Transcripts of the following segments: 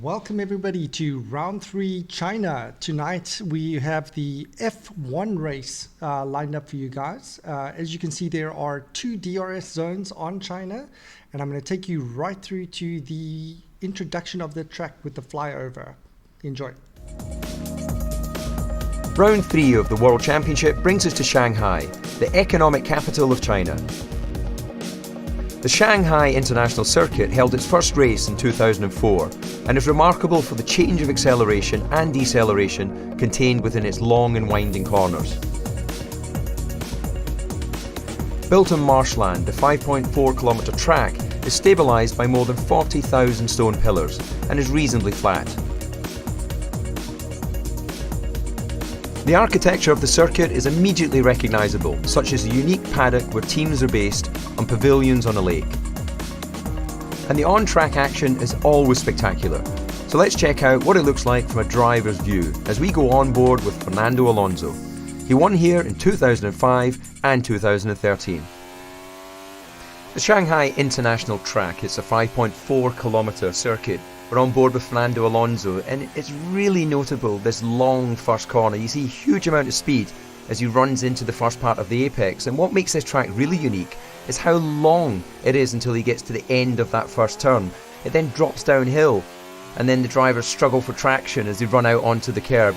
Welcome everybody to round 3 China. Tonight we have the F1 race lined up for you guys. As you can see, there are 2 DRS zones on China, and I'm going to take you right through to the introduction of the track with the flyover. Enjoy. Round 3 of the World Championship brings us to Shanghai, the economic capital of China. The Shanghai International Circuit held its first race in 2004 and is remarkable for the change of acceleration and deceleration contained within its long and winding corners. Built on marshland, the 5.4-kilometre track is stabilised by more than 40,000 stone pillars and is reasonably flat. The architecture of the circuit is immediately recognisable, such as a unique paddock where teams are based on pavilions on a lake. And the on-track action is always spectacular. So let's check out what it looks like from a driver's view as we go on board with Fernando Alonso. He won here in 2005 and 2013. The Shanghai International Track is a 5.4-kilometre circuit. We're on board with Fernando Alonso, and it's really notable, this long first corner. You see a huge amount of speed as he runs into the first part of the apex, and what makes this track really unique is how long it is until he gets to the end of that first turn. It then drops downhill, and then the drivers struggle for traction as they run out onto the curb.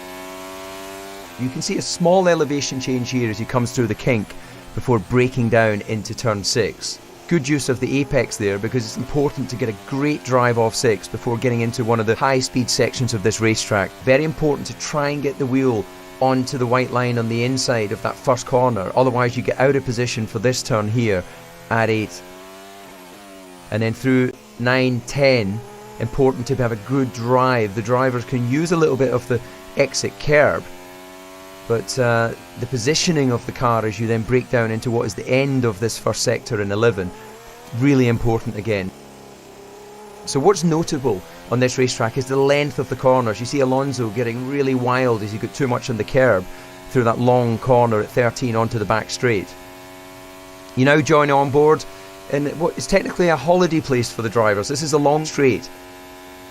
You can see a small elevation change here as he comes through the kink before breaking down into turn 6. Good use of the apex there, because it's important to get a great drive off 6 before getting into one of the high speed sections of this racetrack. Very important to try and get the wheel onto the white line on the inside of that first corner, otherwise you get out of position for this turn here at 8. And then through 9, 10, important to have a good drive. The drivers can use a little bit of the exit curb, but the positioning of the car as you then break down into what is the end of this first sector in 11, really important again. So what's notable on this racetrack is the length of the corners. You see Alonso getting really wild as he got too much on the curb through that long corner at 13 onto the back straight. You now join on board in what is technically a holiday place for the drivers. This is a long straight.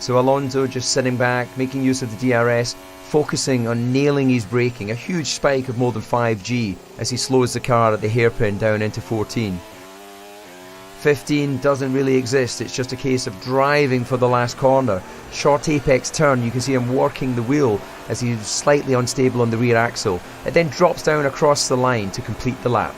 So Alonso just sitting back, making use of the DRS, focusing on nailing his braking, a huge spike of more than 5G as he slows the car at the hairpin down into 14. 15 doesn't really exist, it's just a case of driving for the last corner. Short apex turn, you can see him working the wheel as he's slightly unstable on the rear axle. It then drops down across the line to complete the lap.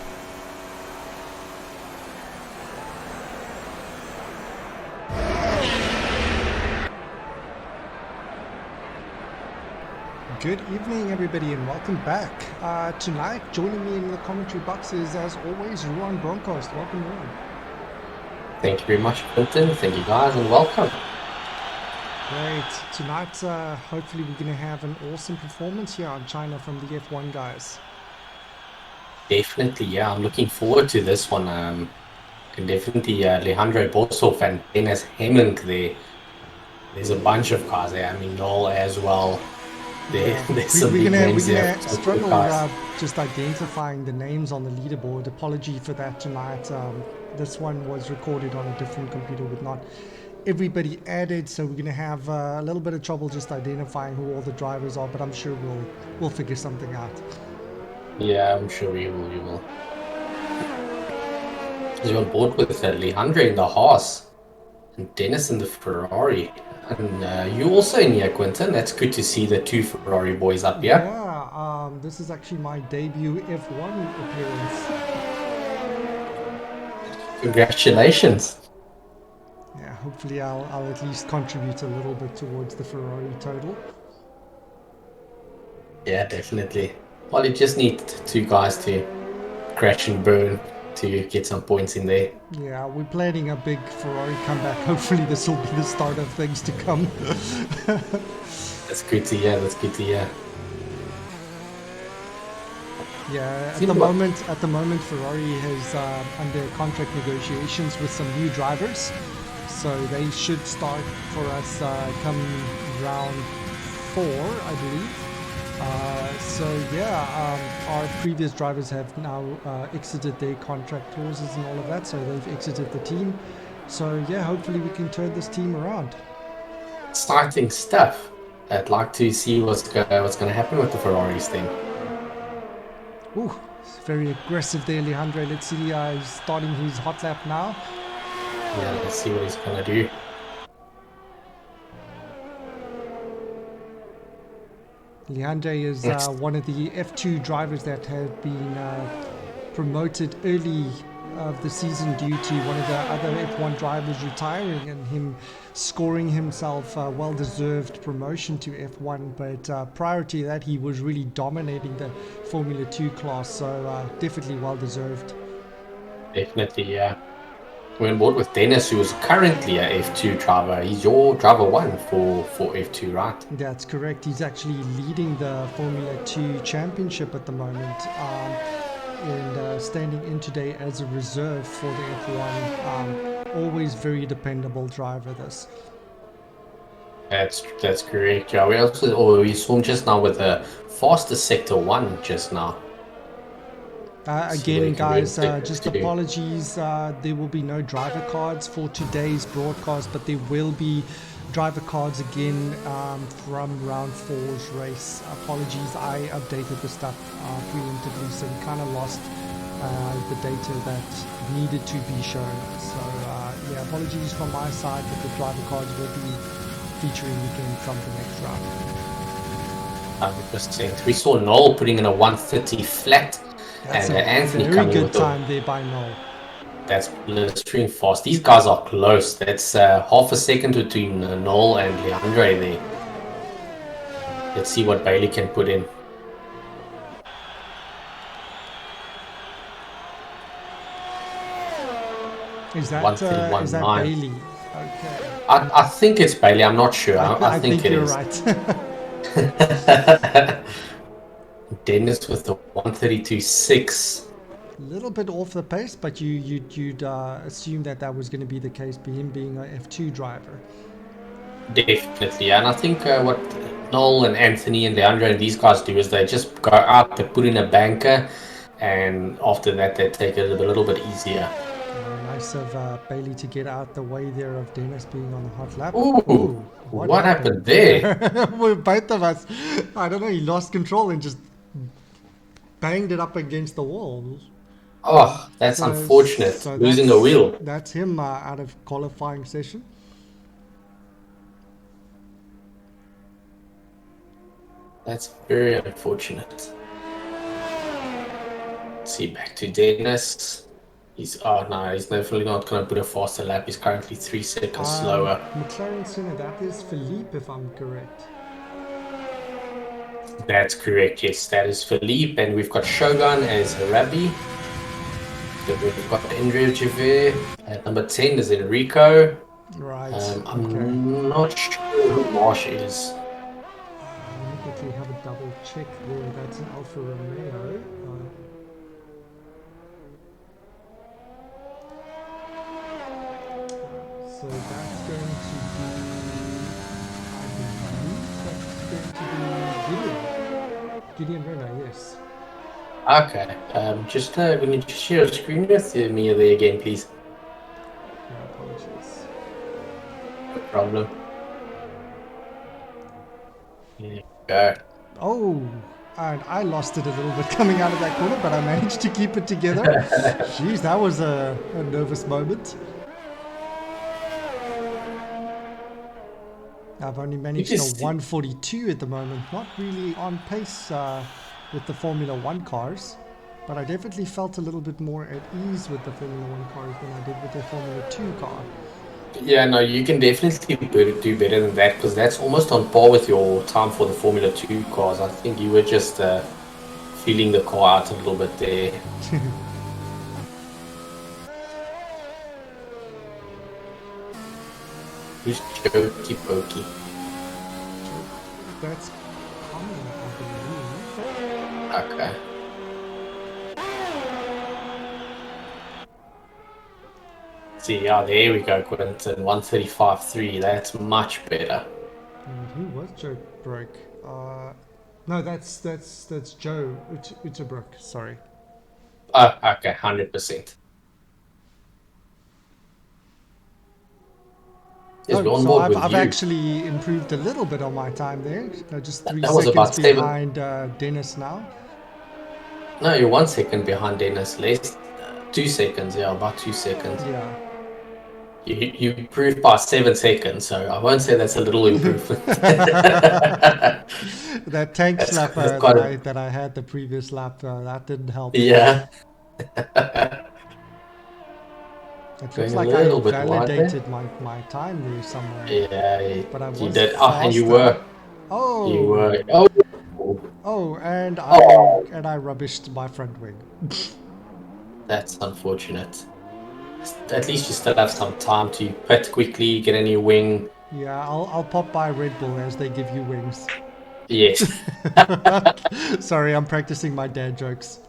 Good evening everybody and welcome back. Tonight joining me in the commentary box is, as always, Ruan Bronkhorst. Welcome, Ruan. Thank you very much, Quinton. Thank you guys and welcome. Great. Tonight hopefully we're going to have an awesome performance here on China from the F1 guys. Definitely, yeah. I'm looking forward to this one. And definitely Alejandro Boshoff and Dennis Hemming there. There's a bunch of cars there. I mean, Noel as well. There's some big names there. We're gonna struggle just identifying the names on the leaderboard. Apology for that tonight. This one was recorded on a different computer with not everybody added, so we're gonna have a little bit of trouble just identifying who all the drivers are, but I'm sure we'll figure something out. Yeah, I'm sure you will. You're on board with Alejandro in the Haas and Dennis in the Ferrari. And you also in here, Quinton. That's good to see the 2 Ferrari boys up here. Yeah, this is actually my debut F1 appearance. Congratulations. Yeah, hopefully I'll at least contribute a little bit towards the Ferrari total. Yeah, definitely. Well, you just need 2 guys to crash and burn to get some points in there. Yeah, we're planning a big Ferrari comeback. Hopefully this will be the start of things to come. That's good to hear. Yeah, at the moment Ferrari is under contract negotiations with some new drivers, so they should start for us come round 4, I believe. Our previous drivers have now exited their contract clauses and all of that, so they've exited the team. So yeah, hopefully we can turn this team around. exciting stuff. I'd like to see what's gonna happen with the Ferraris then. Ooh, it's very aggressive there, Alejandro. Let's see, he's starting his hot lap now. Yeah, let's see what he's gonna do. Alejandro is one of the F2 drivers that have been promoted early of the season due to one of the other F1 drivers retiring and him scoring himself a well-deserved promotion to F1. But prior to that, he was really dominating the Formula 2 class, so definitely well-deserved. Definitely, yeah. We're on board with Dennis, who is currently a F2 driver. He's your driver one for F2, right? That's correct. He's actually leading the Formula 2 championship at the moment, and standing in today as a reserve for the F1. Always very dependable driver, this. That's correct. Yeah, we saw him just now with the fastest sector 1 just now. Again, guys, just apologies. There will be no driver cards for today's broadcast, but there will be driver cards again from round 4's race. Apologies, I updated the stuff preemptively, so we kind of lost the data that needed to be shown. So, yeah, apologies from my side, but the driver cards will be featuring again from the next round. 100%. We saw Noel putting in a 130 flat. That's and a Anthony very coming good with time there by Noel. That's blistering fast. These guys are close. That's half a second between Noel and Leandre there. Let's see what Bailey can put in. Is that Bailey? Okay. I think it's Bailey. I'm not sure. I think it you're is. Right. Dennis with the 132.6. A little bit off the pace, but you'd assume that was going to be the case, by him being an F2 driver. Definitely, and I think what Noel and Anthony and Leandro and these guys do is they just go out, they put in a banker, and after that they take it a little bit easier. Nice of Bailey to get out the way there of Dennis being on the hot lap. Ooh, what happened there? Well, both of us, I don't know, he lost control and just banged it up against the wall. Oh, that's unfortunate. So losing a wheel. That's him out of qualifying session. That's very unfortunate. Let's see, back to Dennis. He's definitely not going to put a faster lap. He's currently 3 seconds slower. McLaren Senna, that is Philippe, if I'm correct. That's correct, yes, that is Philippe, and we've got Shogun as Rabbi. We've got Andrea Javert at number 10 is Enrico. Right. I'm not sure who Marsh is. Let me quickly have a double check there. That's an Alfa Romeo. So that's going to be, I believe that's going to be Gideon Renner, yes. Okay, can you just share a screen with me there again, please? My apologies. No problem. Here you go. Oh, and I lost it a little bit coming out of that corner, but I managed to keep it together. Jeez, that was a nervous moment. I've only managed a 142 at the moment. Not really on pace with the Formula 1 cars, but I definitely felt a little bit more at ease with the Formula 1 cars than I did with the Formula 2 car. Yeah, no, you can definitely do better than that, because that's almost on par with your time for the Formula 2 cars. I think you were just feeling the car out a little bit there. Who's Jokey Pokey? That's common, I believe. Okay. See, yeah, there we go, Quinton. 135.3. That's much better. And who was Joe Broke? No, that's Joe Uterbrook. Sorry. Oh, okay, 100%. Yes, we're on so board with I've you. actually improved a little bit on my time there. Just 3 That was seconds about 7. behind Dennis now. No, you're 1 second behind Dennis. Less 2 seconds. Yeah, about 2 seconds. Yeah. You improved by 7 seconds, so I won't say that's a little improvement. That tank That's slapper quite that I had the previous lap, that didn't help. yeah. It looks Going a like I little bit wide there. validated my time there somewhere. Yeah, But I you was did. faster. And you were. Oh. Oh, and Oh. I rubbished my front wing. That's unfortunate. At least you still have some time to pit quickly, get a new wing. Yeah, I'll pop by Red Bull as they give you wings. Yes. Sorry, I'm practicing my dad jokes.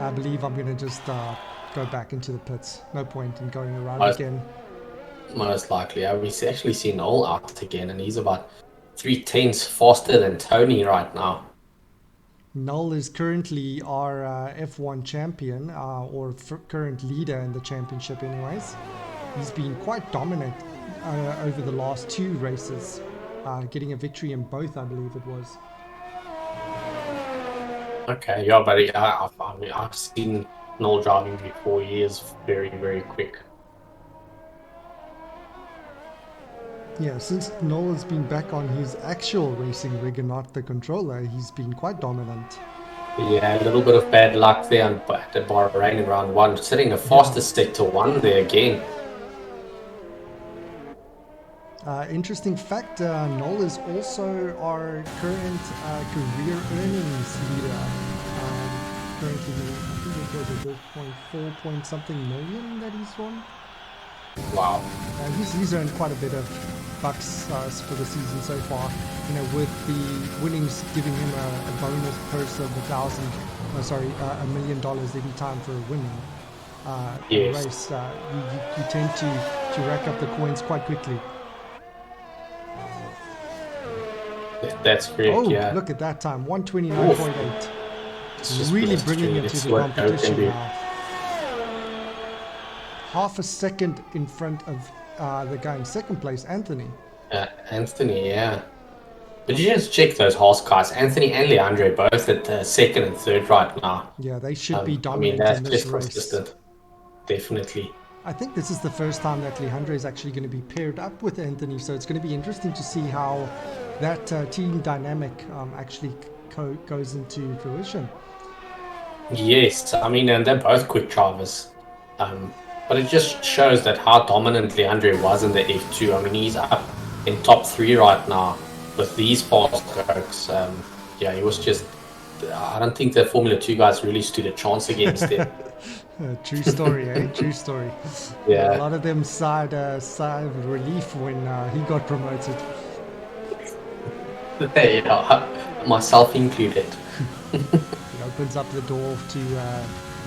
I believe I'm gonna just go back into the pits. No point in going around again. Most likely. We've actually seen Noel out again, and he's about 3/10 faster than Tony right now. Noel is currently our F1 champion, or current leader in the championship anyways. He's been quite dominant over the last 2 races, getting a victory in both, I believe it was. Okay, yeah, but I've seen Noel driving before. He is very, very quick. Yeah, since Noel has been back on his actual racing rig and not the controller, he's been quite dominant. Yeah, a little bit of bad luck there at Bahrain in round 1, setting the fastest sector 1 there again. Interesting fact, Noel is also our current career earnings leader. Currently, I think it was a 4 something million that he's won. Wow. He's earned quite a bit of bucks for the season so far. You know, with the winnings giving him a bonus purse of $1 million every time for winning a race. You tend to rack up the coins quite quickly. That's great, yeah. Look at that time, 129.8. Really bringing him to the competition now. Half a second in front of the guy in second place, Anthony. Anthony, yeah. But you just check those horse cars. Anthony and Leandre both at second and third right now. Yeah, they should be dominant that's in this just race. consistent. Definitely. I think this is the first time that Leandre is actually going to be paired up with Anthony, so it's going to be interesting to see how that team dynamic actually goes into fruition. Yes, I mean, and they're both quick drivers. But it just shows that how dominant Leandre was in the F2. I mean, he's up in top 3 right now with these fast strokes. He was just... I don't think the Formula 2 guys really stood a chance against him. True story, eh? True story. Yeah. A lot of them sighed of relief when he got promoted. Myself included. It opens up the door to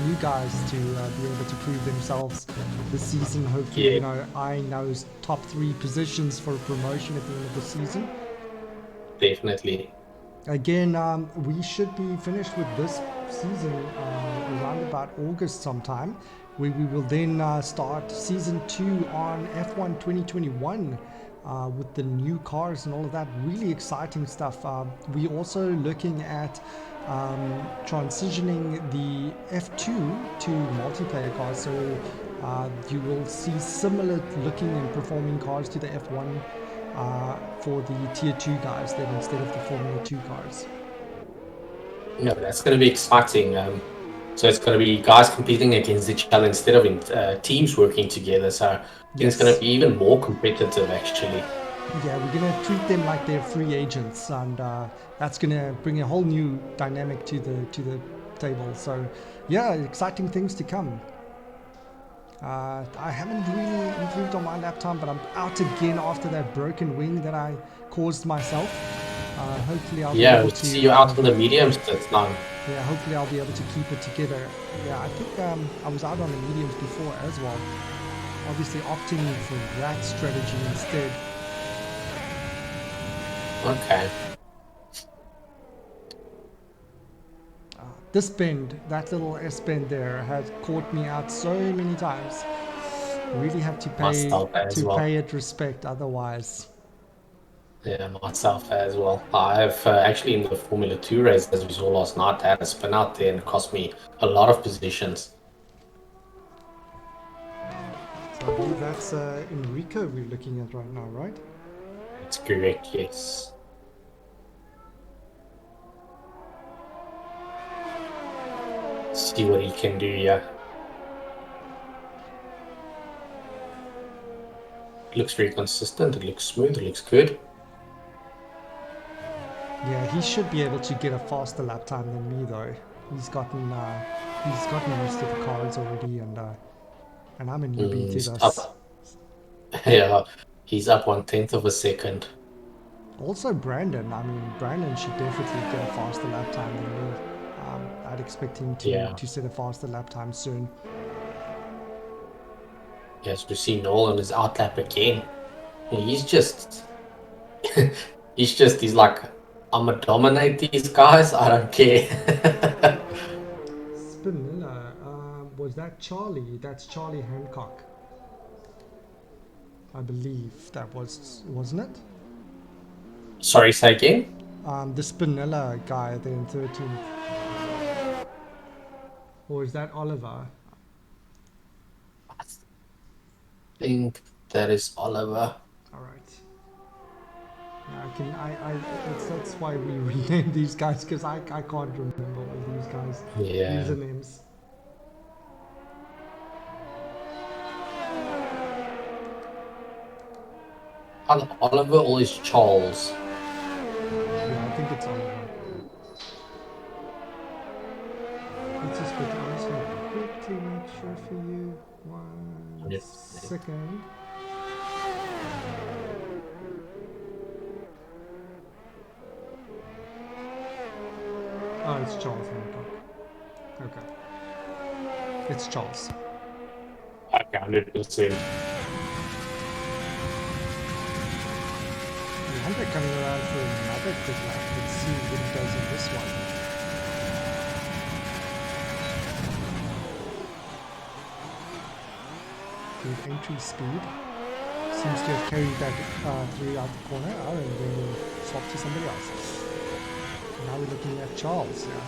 new guys to be able to prove themselves this season. Hopefully, I knows top 3 positions for promotion at the end of the season. Definitely. Again, we should be finished with this season around about August sometime, where we will then start season 2 on F1 2021 with the new cars and all of that. Really exciting stuff. We're also looking at transitioning the F2 to multiplayer cars, so you will see similar looking and performing cars to the F1 for the tier 2 guys then instead of the Formula 2 cars. Yeah, that's going to be exciting. So it's going to be guys competing against each other instead of teams working together. So it's going to be even more competitive, actually. Yeah, we're going to treat them like they're free agents, and that's going to bring a whole new dynamic to the table. So yeah, exciting things to come. I haven't really improved on my lap time, but I'm out again after that broken wing that I caused myself. Hopefully I'll be able to... see you out on the mediums this time. Yeah, hopefully I'll be able to keep it together. Yeah, I think I was out on the mediums before as well. Obviously opting for that strategy instead. Okay. This bend, that little S bend there, has caught me out so many times. Really have to Myself as well. pay it respect, otherwise. Yeah, myself as well. I've actually in the Formula 2 race, as we saw last night, I had a spin out there and it cost me a lot of positions. So I believe that's Enrico we're looking at right now, right? That's correct, yes. See what he can do here. It looks very consistent, it looks smooth, it looks good. Yeah, he should be able to get a faster lap time than me though. He's gotten used to the cars already, and I'm a newbie to He's this. up. Yeah, he's up 1/10 of a second. Also Brandon, I mean Brandon should definitely get a faster lap time than me. I'd expect him to set a faster lap time soon. Yes, we see Noel on his outlap again. He's just he's like, I'm gonna dominate these guys, I don't care. Spinilla, was that Charlie? That's Charlie Hancock. I believe that wasn't it? Sorry, say again? The Spinella guy there in 13th. Or is that Oliver? I think that is Oliver. All right. That's why we renamed these guys, because I can't remember all these guys' Yeah. usernames. Oliver or is Charles? Yeah, I think it's Oliver. Let's just put this one quickly make sure for you. 1 Yep. second. Oh, it's Charles Hancock. Okay. It's Charles. I counted the same. Hunter coming around for another quick lap. Let's see what he does in this one. Good entry speed. Seems to have carried that throughout the corner. Oh, and then we'll swap to somebody else. Now we're looking at Charles. Yeah.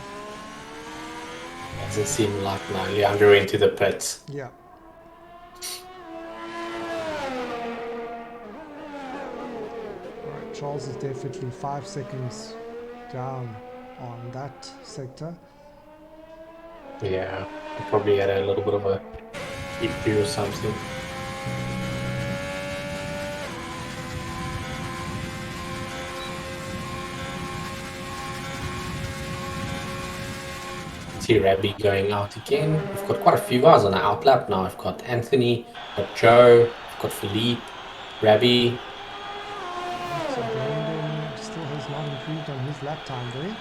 Doesn't seem like now Leandro into the pits. Yeah. Alright, Charles is definitely 5 seconds down on that sector. Yeah, he probably had a little bit of a EP or something. See Rabbi going out again. We've got quite a few guys on our outlap now. I've got Anthony, I've got Joe, I've got Philippe, Rabbi. So Brandon still has not improved on his lap time there.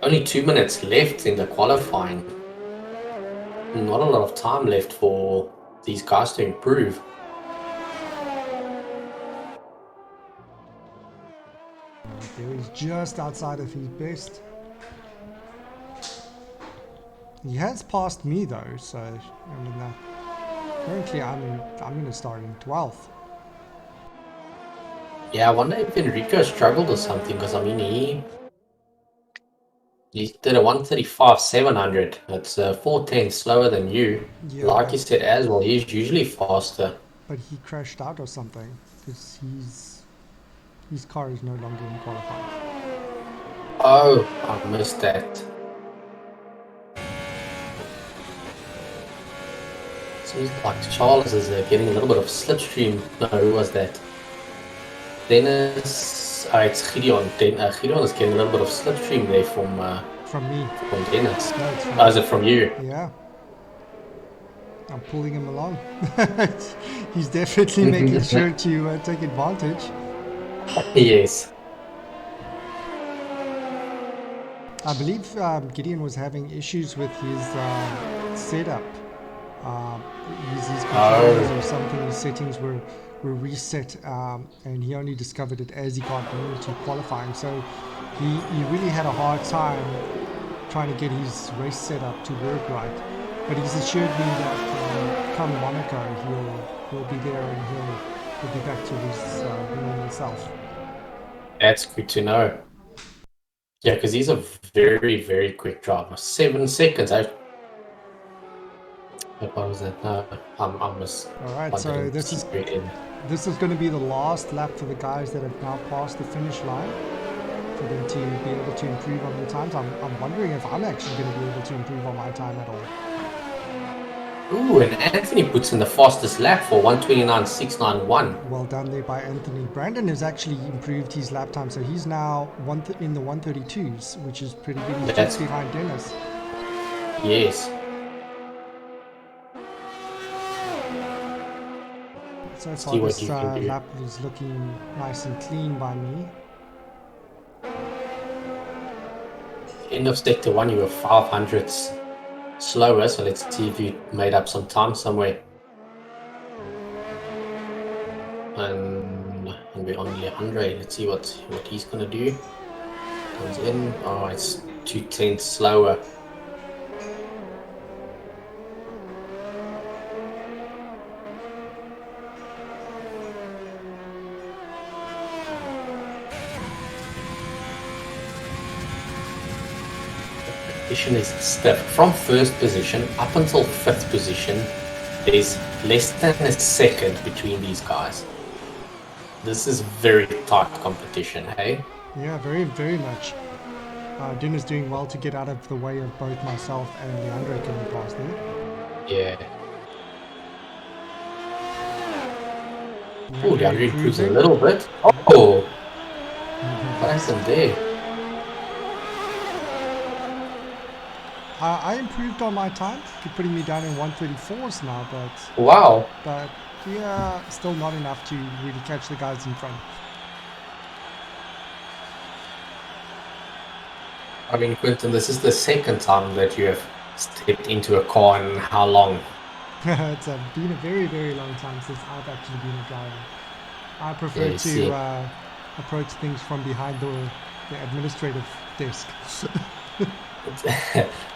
Only 2 minutes left in the qualifying. Not a lot of time left for these guys to improve. There he's just outside of his best. He has passed me though, so I mean currently I'm going to start in 12th. Yeah, I wonder if Enrico struggled or something, because I mean he did a 1:35.700. That's 4/10 slower than you. Yeah, Like you said as well, he's usually faster. but he crashed out or something because his car is no longer in qualifying. Oh, I missed that. Seems like Charles is getting a little bit of slipstream. No, who was that? Dennis. It's Gideon. Gideon is getting a little bit of slipstream there from me. from Dennis. No, it's from Oh, is it from you? Yeah. I'm pulling him along. He's definitely making sure to take advantage. Yes. I believe Gideon was having issues with his setup. His controllers or something, his settings were were reset, and he only discovered it as he got into qualifying. So he really had a hard time trying to get his race setup to work right. But he's assured me that come Monaco, he'll be there and he'll be back to his normal self. That's good to know. Yeah, because he's a very, very quick driver. 7 seconds. What was that? No, I'm just. All right, so this is going to be the last lap for the guys that have now passed the finish line, for them to be able to improve on their times. I'm wondering if I'm actually going to be able to improve on my time at all. Ooh, and Anthony puts in the fastest lap for 1:29.691. Well done there by Anthony. Brandon has actually improved his lap time, so he's now in the 1:32s, which is pretty good. He's just behind Dennis. Yes. So far this lap is looking nice and clean by me. End of sector 1, you were 500ths slower, so let's see if you made up some time somewhere. And we're on Alejandro. Let's see what he's gonna do. Comes in. Oh, it's 2/10 slower. Is stiff. From first position up until 5th position, there's less than a second between these guys. This is very tight competition, hey? Yeah, very, very much. Dennis doing well to get out of the way of both myself and Leandro coming past there. Yeah. Oh, Leandro improves a little bit. Oh! What happened there? I improved on my time, putting me down in 1:34s now, but wow! But yeah, still not enough to really catch the guys in front. I mean, Quinton, this is the second time that you have stepped into a car in how long? It's been a very, very long time since I've actually been a driver. I prefer to approach things from behind the administrative desk.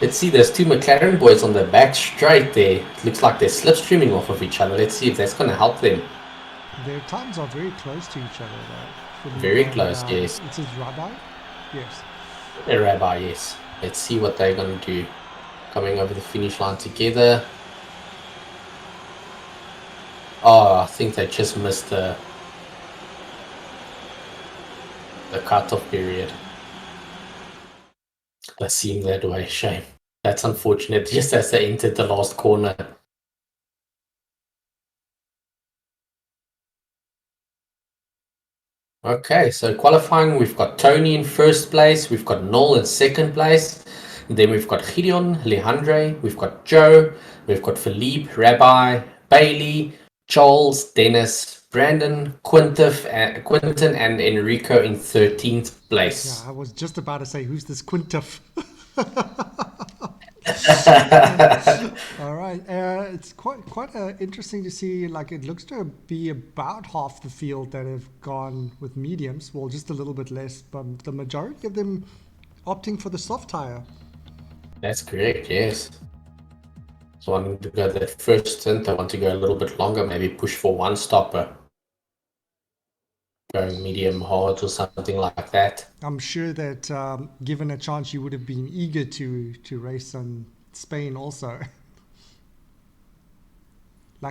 Let's see, there's two McLaren boys on the back straight there. It looks like they're slipstreaming off of each other. Let's see if that's going to help them. Their times are very close to each other, though. Very close, yes. It says Rabbi? Yes. Rabbi, yes. Let's see what they're going to do. Coming over the finish line together. Oh, I think they just missed the cutoff period. They seem that way. Shame. That's unfortunate. Just as they entered the last corner. Okay, so qualifying, we've got Tony in first place, we've got Noel in second place, and then we've got Gideon, Alejandro, we've got Joe, we've got Philippe, Rabbi, Bailey, Charles, Dennis, Brandon, Quinton, and Enrico in 13th place. Yeah, I was just about to say, who's this Quintif? All right, it's quite interesting to see. Like, it looks to be about half the field that have gone with mediums. Well, just a little bit less, but the majority of them opting for the soft tire. That's correct. Yes. So I want to go that first stint. I want to go a little bit longer. Maybe push for one stopper. Going medium hard or something like that. I'm sure that given a chance, you would have been eager to race on Spain also.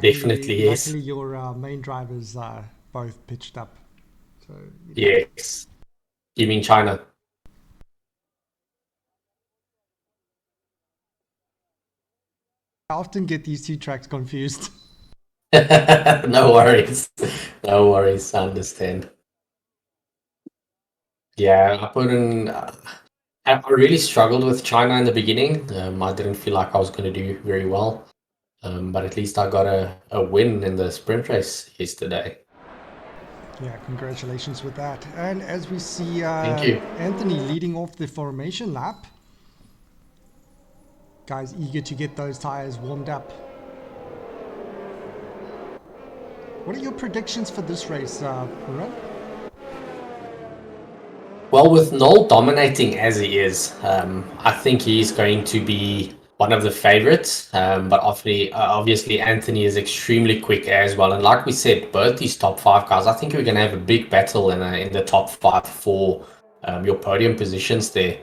Definitely, yes. Luckily, your main drivers are both pitched up. So yes. You mean China? I often get these two tracks confused. No worries. No worries. I understand. Yeah, I put in. I really struggled with China in the beginning. I didn't feel like I was going to do very well. But at least I got a win in the sprint race yesterday. Yeah, congratulations with that. And as we see Thank you. Anthony leading off the formation lap. Guys eager to get those tires warmed up. What are your predictions for this race, Puran? Well, with Noel dominating as he is, I think he's going to be one of the favorites. But obviously, Anthony is extremely quick as well. And like we said, both these top five guys, I think we're going to have a big battle in the top five for your podium positions there.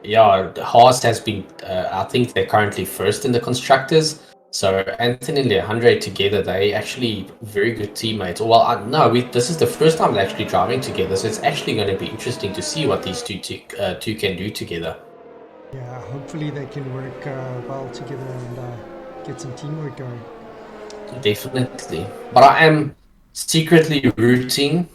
Yeah, Haas has been, I think they're currently first in the constructors. So Anthony and Alejandro together, they actually very good teammates. Well, no, this is the first time they're actually driving together, so it's actually going to be interesting to see what these two can do together. Yeah, hopefully they can work well together and get some teamwork going. Definitely, but I am secretly rooting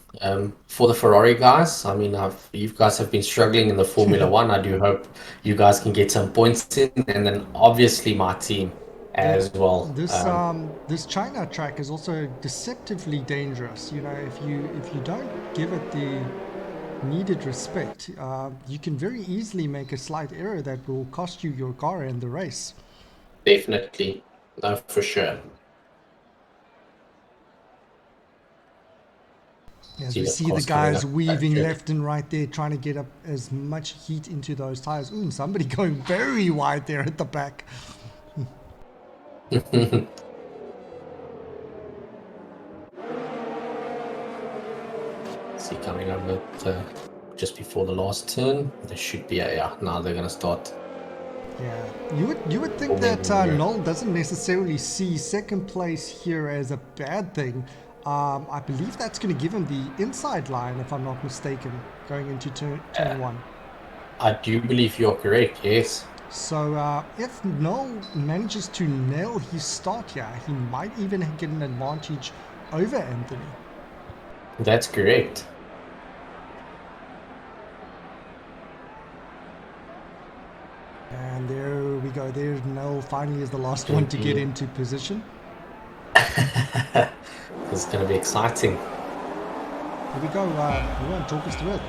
for the Ferrari guys. I mean, you guys have been struggling in the Formula One. I do hope you guys can get some points in, and then obviously my team as well. This China track is also deceptively dangerous. You know, if you don't give it the needed respect, you can very easily make a slight error that will cost you your car in the race. Definitely, no, for sure. As we see the guys weaving left and right there, trying to get up as much heat into those tires. Ooh, somebody going very wide there at the back. See, coming over just before the last turn, there should be now they're gonna start. Yeah, you would think that Noel doesn't necessarily see second place here as a bad thing. I believe that's going to give him the inside line, if I'm not mistaken, going into turn one. I do believe you're correct, yes. So if Noel manages to nail his start here, he might even get an advantage over Anthony. That's correct. And there we go. There, Noel finally is the last one to get into position. It's going to be exciting. Here we go. You want to talk us through it?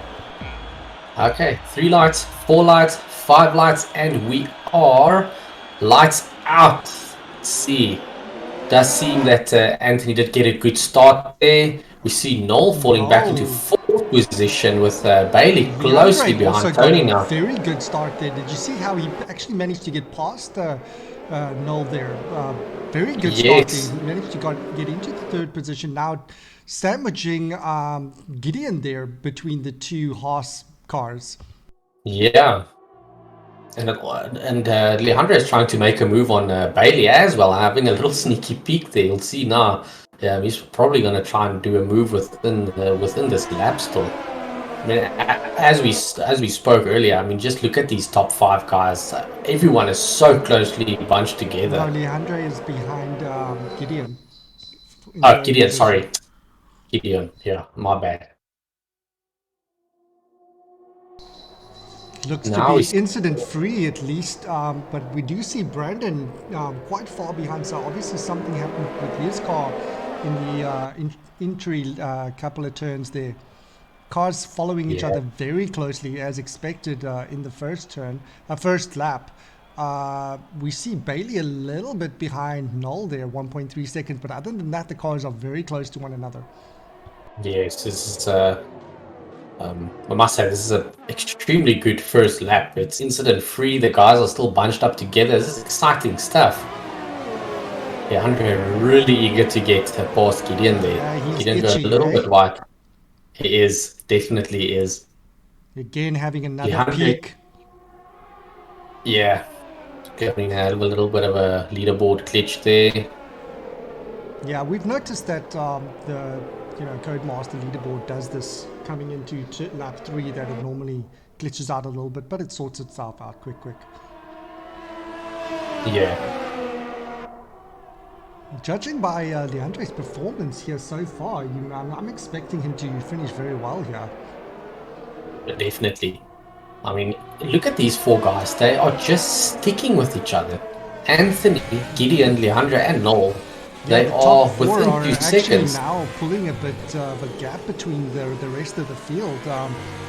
Okay, 3 lights, 4 lights, 5 lights, and we are lights out. Let's see. Does seem that Anthony did get a good start there. We see Noel falling back into 4th position with Bailey closely behind Tony now. Very good start there. Did you see how he actually managed to get past Noel there? Very good start. He managed to get into the 3rd position. Now sandwiching Gideon there between the two Haas cars. Yeah. And Alejandro is trying to make a move on Bailey as well, having a little sneaky peek there. You'll see now. He's probably going to try and do a move within this lap still. I mean, as we spoke earlier, I mean, just look at these top 5 guys. Everyone is so closely bunched together. No, Alejandro is behind Gideon. Oh, Gideon, sorry. Gideon, yeah, my bad. Looks to be incident-free at least, but we do see Brandon quite far behind. So obviously something happened with his car in the entry couple of turns there. Cars following each other very closely as expected in the first lap. We see Bailey a little bit behind Noel there, 1.3 seconds, but other than that, the cars are very close to one another. Yes, this is I must say this is an extremely good first lap. It's incident free. The guys are still bunched up together. This is exciting stuff. Yeah, Andre really eager to get past Gideon there. Gideon goes a little bit wide. He is, definitely is. Again, having another peak. Yeah, getting a little bit of a leaderboard glitch there. Yeah, we've noticed that the Codemaster leaderboard does this coming into lap 3, that it normally glitches out a little bit, but it sorts itself out quick. Yeah. Judging by Leandre's performance here so far, I'm expecting him to finish very well here. Definitely. I mean, look at these 4 guys. They are just sticking with each other. Anthony, Gideon, Leandro, and Noel. They are within 2 seconds. Now pulling a bit of a gap between the rest of the field,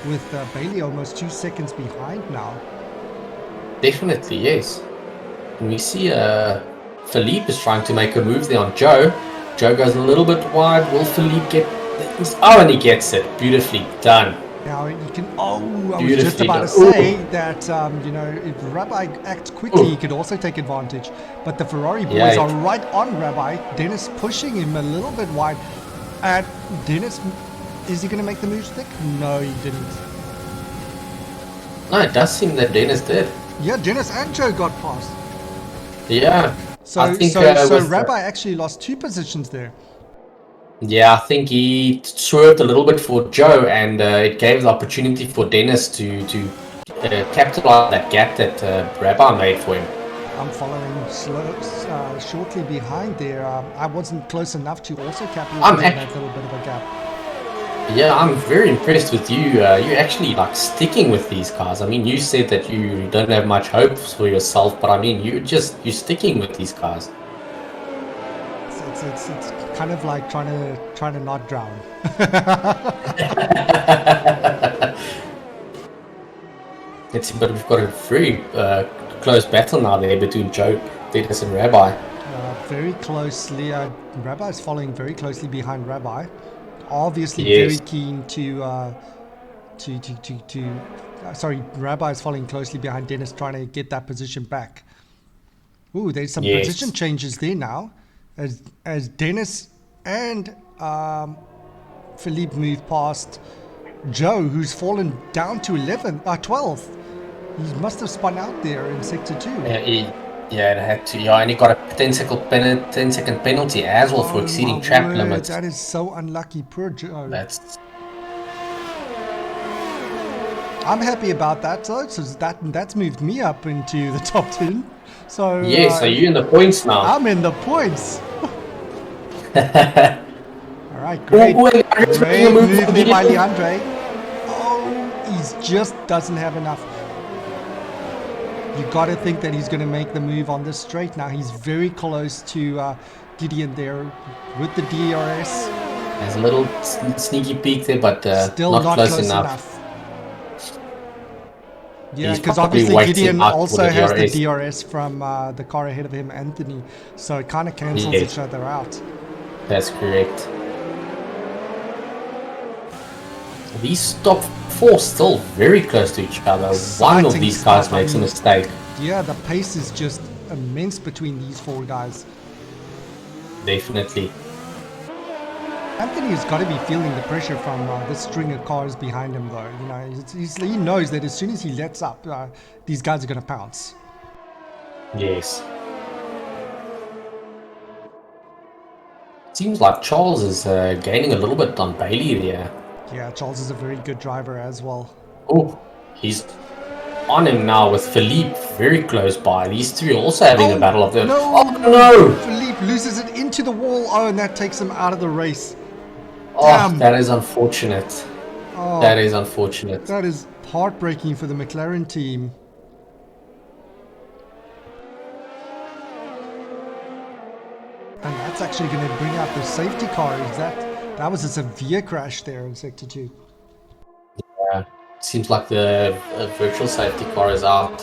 with Bailey almost 2 seconds behind now. Definitely, yes. And we see Philippe is trying to make a move there on Joe. Joe goes a little bit wide. Will Philippe get this? Oh, and he gets it. Beautifully done. Now you can. Oh, I was Beautifully just about to done. say that you know, if Rabbi acts quickly, he could also take advantage. But the Ferrari boys Yeah, are right on Rabbi. Dennis pushing him a little bit wide, and Dennis, is he going to make the move stick? No, he didn't. No, it does seem that Dennis did. Yeah, Dennis and Joe got past. Yeah. So I think, so with, Rabbi actually lost 2 positions there. Yeah, I think he swerved a little bit for Joe, and it gave the opportunity for Dennis to capitalize that gap that Rabbi made for him. I'm following shortly behind there. I wasn't close enough to also capitalize on that little bit of a gap. Yeah, I'm very impressed with you. You're actually like sticking with these cars. I mean, you said that you don't have much hope for yourself, but I mean, you're sticking with these cars. It's kind of like trying to not drown. But we've got a very close battle now there between Joe, Dennis, and Rabbi. Very closely, Rabbi's following very closely behind Rabbi. Obviously, Yes. very keen sorry, Rabbi's following closely behind Dennis, trying to get that position back. Ooh, there's some Yes. position changes there now, as Dennis and Philippe move past Joe, who's fallen down to 12th. He must have spun out there in sector 2. Yeah, it had to. Yeah, and he got a 10-second penalty as well for exceeding my track word, limits. That is so unlucky, poor Joe. I'm happy about that, though. So that's moved me up into the top 10. So Yeah, so you're in the points now. I'm in the points. All right, great. Wait, Great move move from there by the- Leandre. Oh, he's just doesn't have enough. You got to think that he's going to make the move on this straight now. He's very close to Gideon there with the DRS. There's a little sneaky peek there, but Still not close enough. Yeah, He's because probably obviously waiting Gideon out for also the has the DRS. DRS from the car ahead of him, Anthony. So it kind of cancels Yes. each other out. That's correct. These top 4 still very close to each other. One Exciting of these guys stuff, I makes a mean. mistake. Yeah, the pace is just immense between these 4 guys. Definitely. Anthony has got to be feeling the pressure from this string of cars behind him, though. You know, he knows that as soon as he lets up, these guys are going to pounce. Yes. Seems like Charles is gaining a little bit on Bailey there. Yeah, Charles is a very good driver as well. Oh, he's on him now with Philippe very close by. These 3 are also having a battle of the... No! Oh, no! Philippe loses it into the wall. Oh, and that takes him out of the race. Oh, Damn. that is unfortunate. Oh, That is unfortunate. that is heartbreaking for the McLaren team. And that's actually going to bring out the safety car. That was a severe crash there in sector 2. Yeah. Seems like the virtual safety car is out.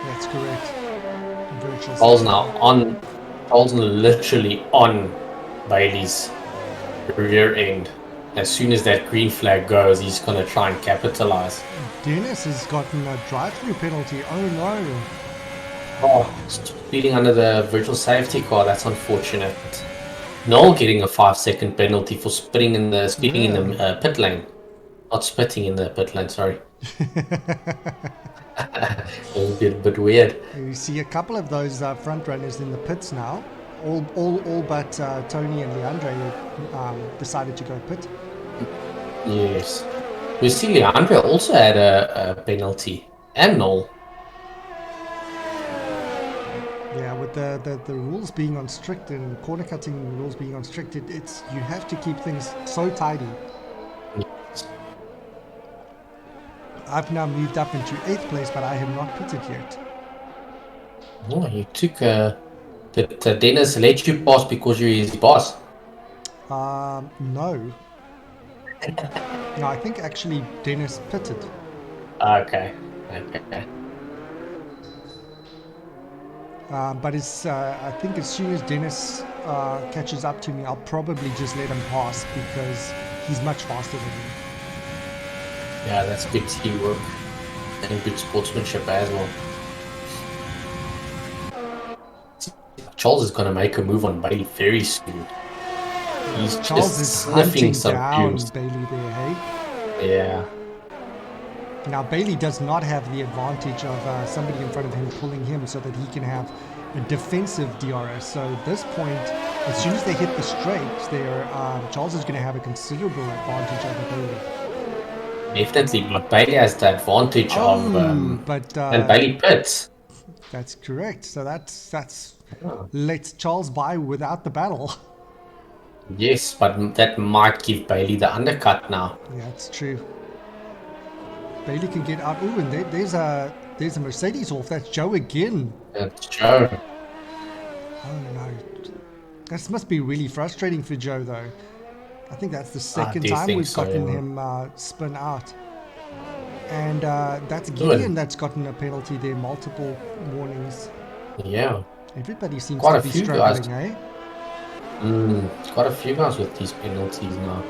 That's correct. Virtual Charles safety now car. on... Charles literally on Bailey's rear end. As soon as that green flag goes, he's going to try and capitalize. Dennis has gotten a drive-through penalty. Oh no. Oh, speeding under the virtual safety car, that's unfortunate. Noel getting a 5-second penalty for speeding in the pit lane. Not spitting in the pit lane, sorry. It was a bit weird. You see a couple of those front runners in the pits now. All but Tony and Leandre decided to go pit. Yes. We see Leandre also had a penalty. And Noel. Yeah, with the rules being unstrict and corner cutting rules being unstricted, it's you have to keep things so tidy. I've now moved up into 8th place, but I have not pitted yet. Oh, you took... Did Dennis let you pass because you're his boss? No. No, I think actually Dennis pitted. Okay. But it's, I think as soon as Dennis catches up to me, I'll probably just let him pass because he's much faster than me. Yeah, that's good teamwork and good sportsmanship as well. Charles is going to make a move on Bailey very soon. He's Charles just is sniffing hunting some down fumes. Bailey there, hey? Yeah. Now Bailey does not have the advantage of somebody in front of him pulling him so that he can have a defensive DRS. So at this point, as soon as they hit the straight, there Charles is going to have a considerable advantage over Bailey. Definitely, but Bailey has the advantage of but and Bailey pits. that's correct. So that's Oh. lets Charles by without the battle. Yes, but that might give Bailey the undercut now. Yeah, it's true. Bailey can get out. Ooh, and there's a Mercedes off. That's Joe again. That's Joe. Oh no, this must be really frustrating for Joe though. I think that's the second do time think we've so, gotten yeah. him spun out. And that's Gideon that's gotten a penalty there, multiple warnings. Yeah. Everybody seems Quite to a be few guys. struggling, eh? Quite a few guys with these penalties now.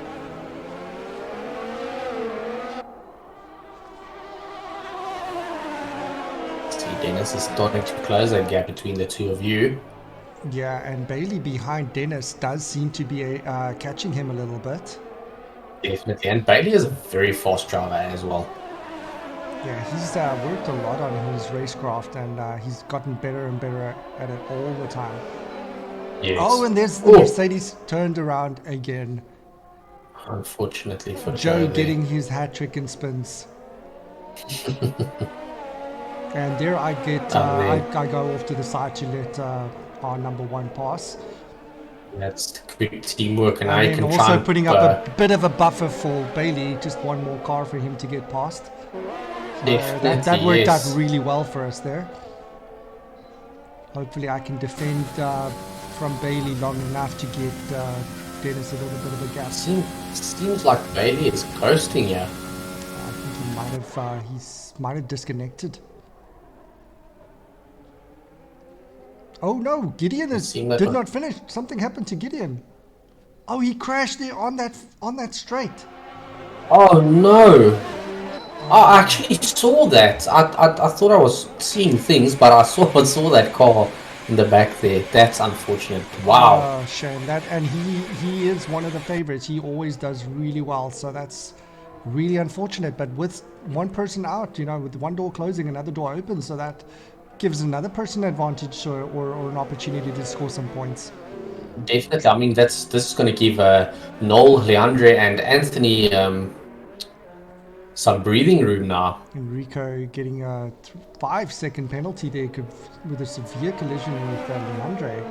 See, Dennis is starting to close that gap between the two of you. Yeah, and Bailey behind Dennis does seem to be catching him a little bit. Definitely. And Bailey is a very fast driver as well. Yeah, he's worked a lot on his racecraft and he's gotten better and better at it all the time. Yes. Oh, and there's the Mercedes turned around again. Unfortunately for Joe there. getting his hat trick in spins. And there I get, I go off to the side to let our number one pass. That's good teamwork, and I And can then try also and, putting up a bit of a buffer for Bailey, just one more car for him to get past. definitely, That worked yes. out really well for us there. Hopefully I can defend from Bailey long enough to get Dennis a little bit of a gap. Seems like Bailey is ghosting here. I think he might have disconnected. Oh no, Gideon did not finish. Something happened to Gideon. Oh, he crashed there on that straight. Oh no! I actually saw that. I thought I was seeing things, but I saw that car in the back there. That's unfortunate. Wow. Oh, shame that. And he is one of the favorites. He always does really well. So that's really unfortunate. But with one person out, with one door closing, another door opens, so that gives another person an advantage or an opportunity to score some points. Definitely. I mean, this is going to give Noel, Leandre, and Anthony some breathing room now. Enrico getting a 5-second penalty there with a severe collision with Leandre.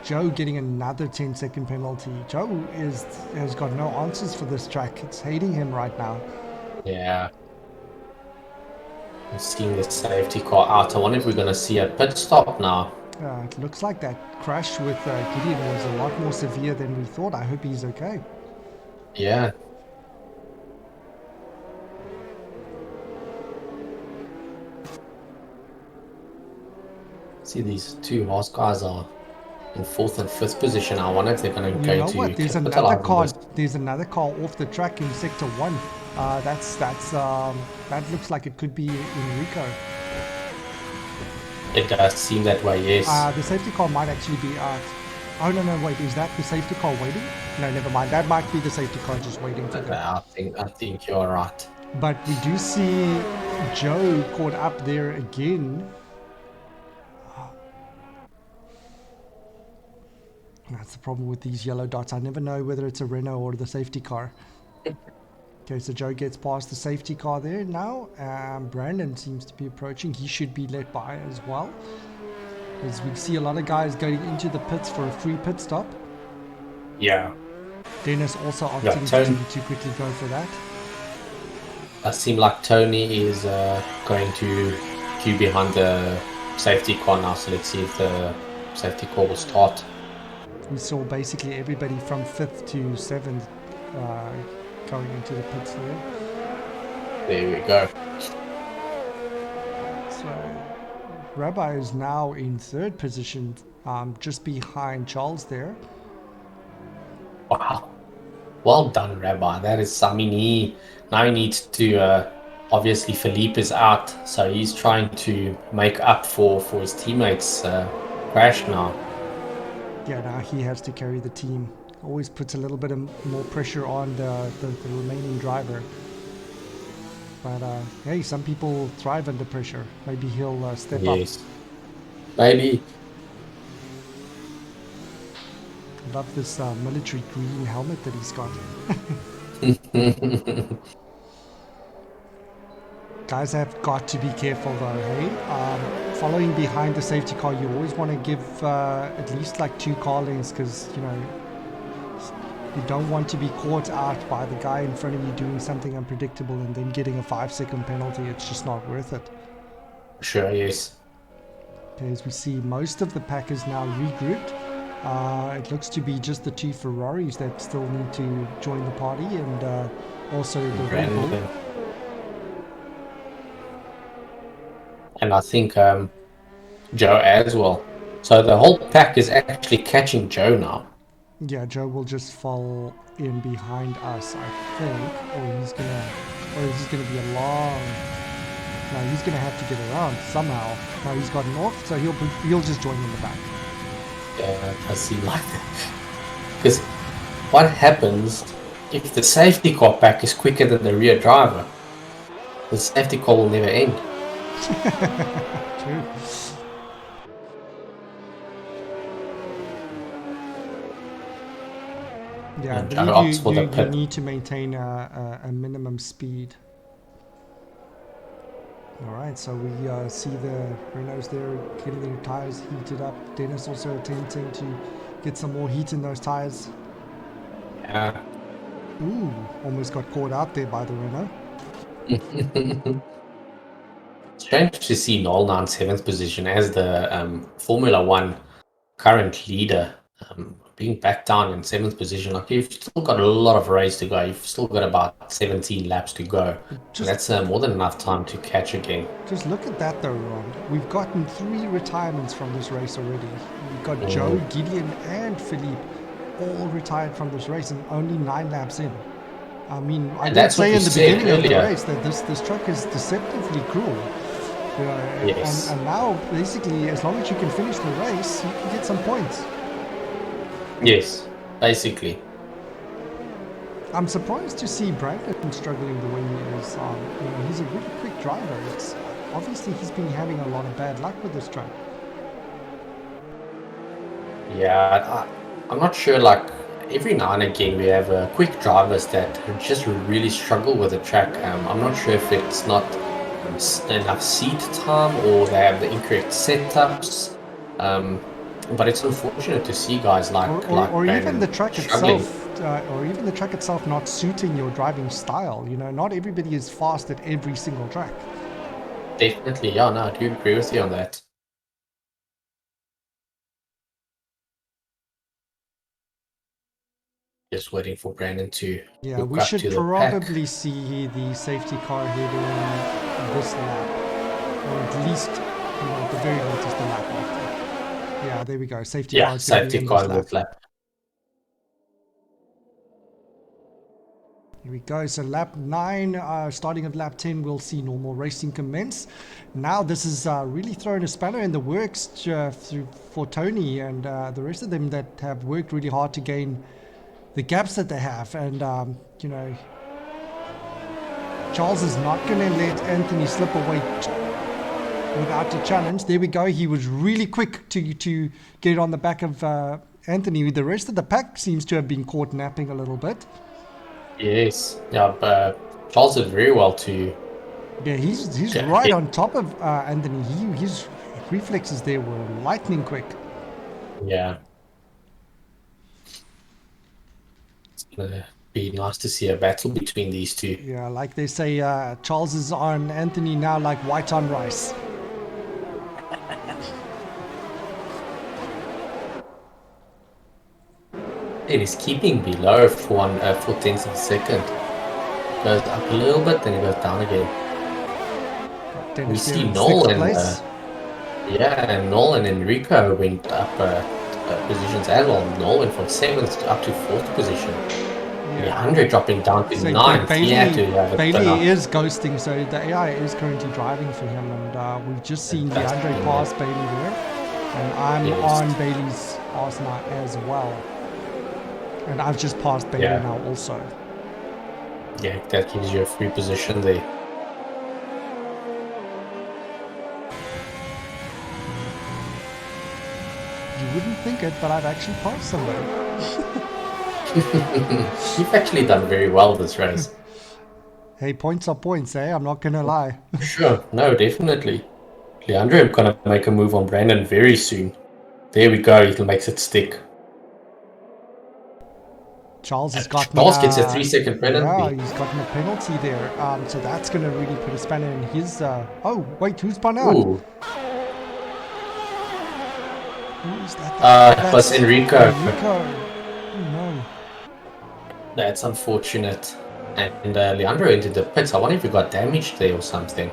Joe getting another 10-second penalty. Joe has got no answers for this track. It's hating him right now. Yeah. I'm seeing the safety car out. I wonder if we're going to see a pit stop now. It looks like that crash with Gideon was a lot more severe than we thought. I hope he's okay. Yeah. See, these two horse guys are in 4th and 5th position. I wonder if they're going to go to what? There's capitalize another on car. this. There's another car off the track in sector 1. That looks like it could be Enrico. It does seem that way, yes. The safety car might actually be out. Oh no, wait, is that the safety car waiting? No, never mind. That might be the safety car just waiting for them. I think you're right. But we do see Joe caught up there again. That's the problem with these yellow dots. I never know whether it's a Renault or the safety car. Okay, so Joe gets past the safety car there now. Brandon seems to be approaching. He should be let by as well. As we see a lot of guys going into the pits for a free pit stop. Yeah. Dennis also Yeah, opting to quickly go for that. It seems like Tony is going to queue behind the safety car now. So let's see if the safety car will start. We saw basically everybody from 5th to 7th going into the pits there. There we go. So Rabbi is now in third position, just behind Charles there. Wow. Well done, Rabbi. That is, I mean, now he needs to, obviously Philippe is out, so he's trying to make up for his teammates' crash now. Yeah, now he has to carry the team. Always puts a little bit of more pressure on the remaining driver. But hey, some people thrive under pressure. Maybe he'll step up. Yes. Maybe. Love this military green helmet that he's got. Guys have got to be careful though, hey? Following behind the safety car, you always want to give at least like 2 car lengths, because, you know, you don't want to be caught out by the guy in front of you doing something unpredictable and then getting a 5-second penalty. It's just not worth it. Sure, yes. Okay, as we see, most of the pack is now regrouped. It looks to be just the 2 Ferraris that still need to join the party, and also the Red Bull. And I think Joe as well. So the whole pack is actually catching Joe now. Yeah, Joe will just fall in behind us, I think. Or he's gonna be a long. No, he's gonna have to get around somehow. No, he's gotten off, so he'll just join in the back. Yeah, it does seem like that. Because what happens if the safety car pack is quicker than the rear driver? The safety car will never end. True. Yeah, And I Joe believe opts for the you pit. need to maintain a minimum speed. Alright, so we see the Renaults there getting their tires heated up. Dennis also attempting to get some more heat in those tires. Yeah. Ooh, almost got caught out there by the Renault. Strange to see Noel now in 7th position as the Formula 1 current leader, being back down in 7th position. Like, you've still got a lot of race to go. You've still got about 17 laps to go. Just- That's more than enough time to catch again. Just look at that though, Ron. We've gotten 3 retirements from this race already. We've got Joe, Gideon and Philippe all retired from this race, and only 9 laps in. I mean, I And did that's what say we in the said beginning of the earlier. race that this truck is deceptively cruel. You know, Yes. and now, basically, as long as you can finish the race, you can get some points. Yes, basically. I'm surprised to see Brandon struggling the way he is. You know, he's a really quick driver. It's obviously he's been having a lot of bad luck with this truck. Yeah, I'm not sure. Like, every now and again, we have quick drivers that just really struggle with the track. I'm not sure if it's not enough seat time or they have the incorrect setups. But it's unfortunate to see guys like or even Brandon the track struggling. itself, or even the track itself not suiting your driving style. You know, not everybody is fast at every single track. Definitely, yeah, no, I do agree with you on that. Just waiting for Brandon to Yeah, hook we up should to the pack. probably see the safety car heading this lap, or at least, you know, at the very latest the lap after. Yeah, there we go. Safety car Yeah, is gonna be safety in car this in lap. this lap. Here we go. So lap 9, starting of lap 10, we'll see normal racing commence. Now this is really throwing a spanner in the works for Tony and the rest of them that have worked really hard to gain the gaps that they have. And, you know, Charles is not going to let Anthony slip away without a challenge. There we go. He was really quick to get it on the back of Anthony. The rest of the pack seems to have been caught napping a little bit. Yes, yeah, but Charles did very well to. Yeah, he's Yeah, right he- on top of Anthony. His reflexes there were lightning quick. Yeah. It's gonna be nice to see a battle between these two. Yeah, like they say, Charles is on Anthony now like white on rice. It is keeping below for 4/10 of a second. Goes up a little bit, then it goes down again. Dennis see there in Noel sixth in place. Yeah, and Noel and Enrico went up positions as well. Noel went from 7th up to 4th position. Leandro dropping down to Same thing. 9th. He had to have a Bailey turn is ghosting, so the AI is currently driving for him, and we've just seen Fantastic, DeAndre yeah. pass Bailey there, and I'm Yes. on Bailey's pass now as well, and I've just passed Bailey Yeah. now also. Yeah, that gives you a free position there. You wouldn't think it, but I've actually passed somebody. You've actually done very well this race. Hey, points are points, eh? I'm not gonna lie. Sure, no, definitely. Leandro, I'm gonna make a move on Brandon very soon. There we go, he makes it stick. Charles has gotten Charles gets a 3-second penalty. Yeah, he's gotten a penalty there. So that's gonna really put a spanner in his. Oh wait, who's spun out? Ooh, Who is that? it was Enrico. Enrico. Oh no. That's unfortunate. And Leandro entered the pits. I wonder if he got damaged there or something.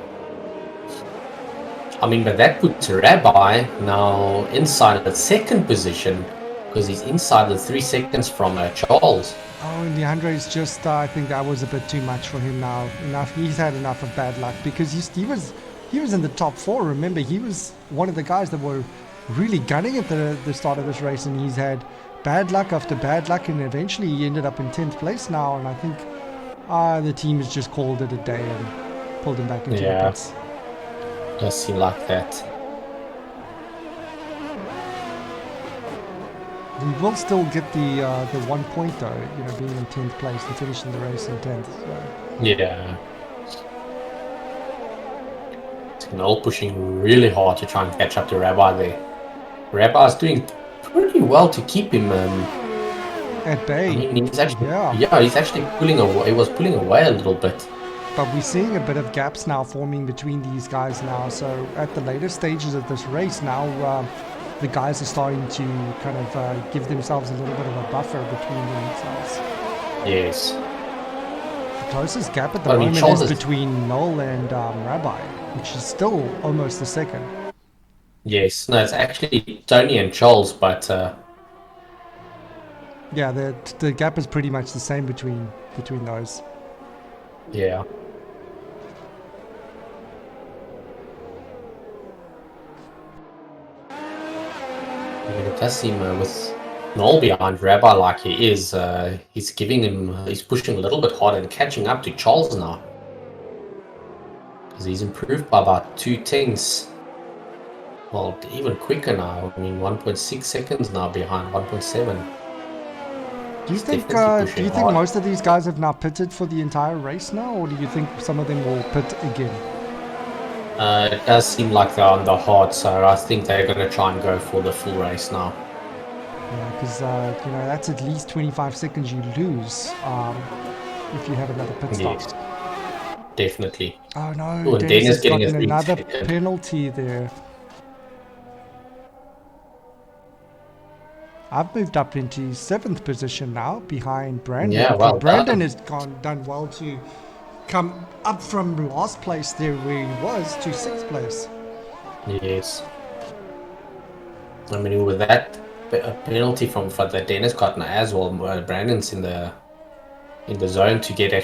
I mean, but that puts Rabbi now inside the 2nd position because he's inside the 3 seconds from Charles. Oh, and DeAndre's just. I think that was a bit too much for him now. Enough. He's had enough of bad luck because he was in the top 4. Remember, he was one of the guys that were really gunning at the start of this race, and he's had bad luck after bad luck, and eventually he ended up in 10th place now. And I think the team has just called it a day and pulled him back into the Yeah. pits. Does seem like that. We will still get the 1 point though, being in 10th place and finishing the race in 10th. So. Yeah. It's Noel pushing really hard to try and catch up to Rabbi there. Rabbi's doing pretty well to keep him. At bay. I mean, he's actually, Yeah. he's actually pulling away. He was pulling away a little bit. But we're seeing a bit of gaps now forming between these guys now. So at the later stages of this race now, the guys are starting to kind of give themselves a little bit of a buffer between themselves. Yes. The closest gap at the I mean, moment Charles is is- between Noel and Rabbi, which is still almost a second. Yes. No, it's actually Tony and Charles, but Yeah, the gap is pretty much the same between those. yeah. I mean, it does seem with Noel behind Rabbi like he is, he's pushing a little bit harder and catching up to Charles now. Because he's improved by about 2/10. Well, even quicker now. I mean, 1.6 seconds now behind 1.7. Do you think definitely pushing hard. most of these guys have now pitted for the entire race now, or do you think some of them will pit again? It does seem like they're on the hard, so I think they're going to try and go for the full race now. Yeah, because that's at least 25 seconds you lose if you have another pit stop. Yes, definitely. Oh no, Oh, and Dennis Dennis has getting a gotten another 3-second. penalty there. I've moved up into 7th position now behind Brandon. Yeah, well Brandon done. has done well to come up from last place there where he was to 6th place. Yes. I mean, with that penalty for the Dennis gotten as well, Brandon's in the zone to get that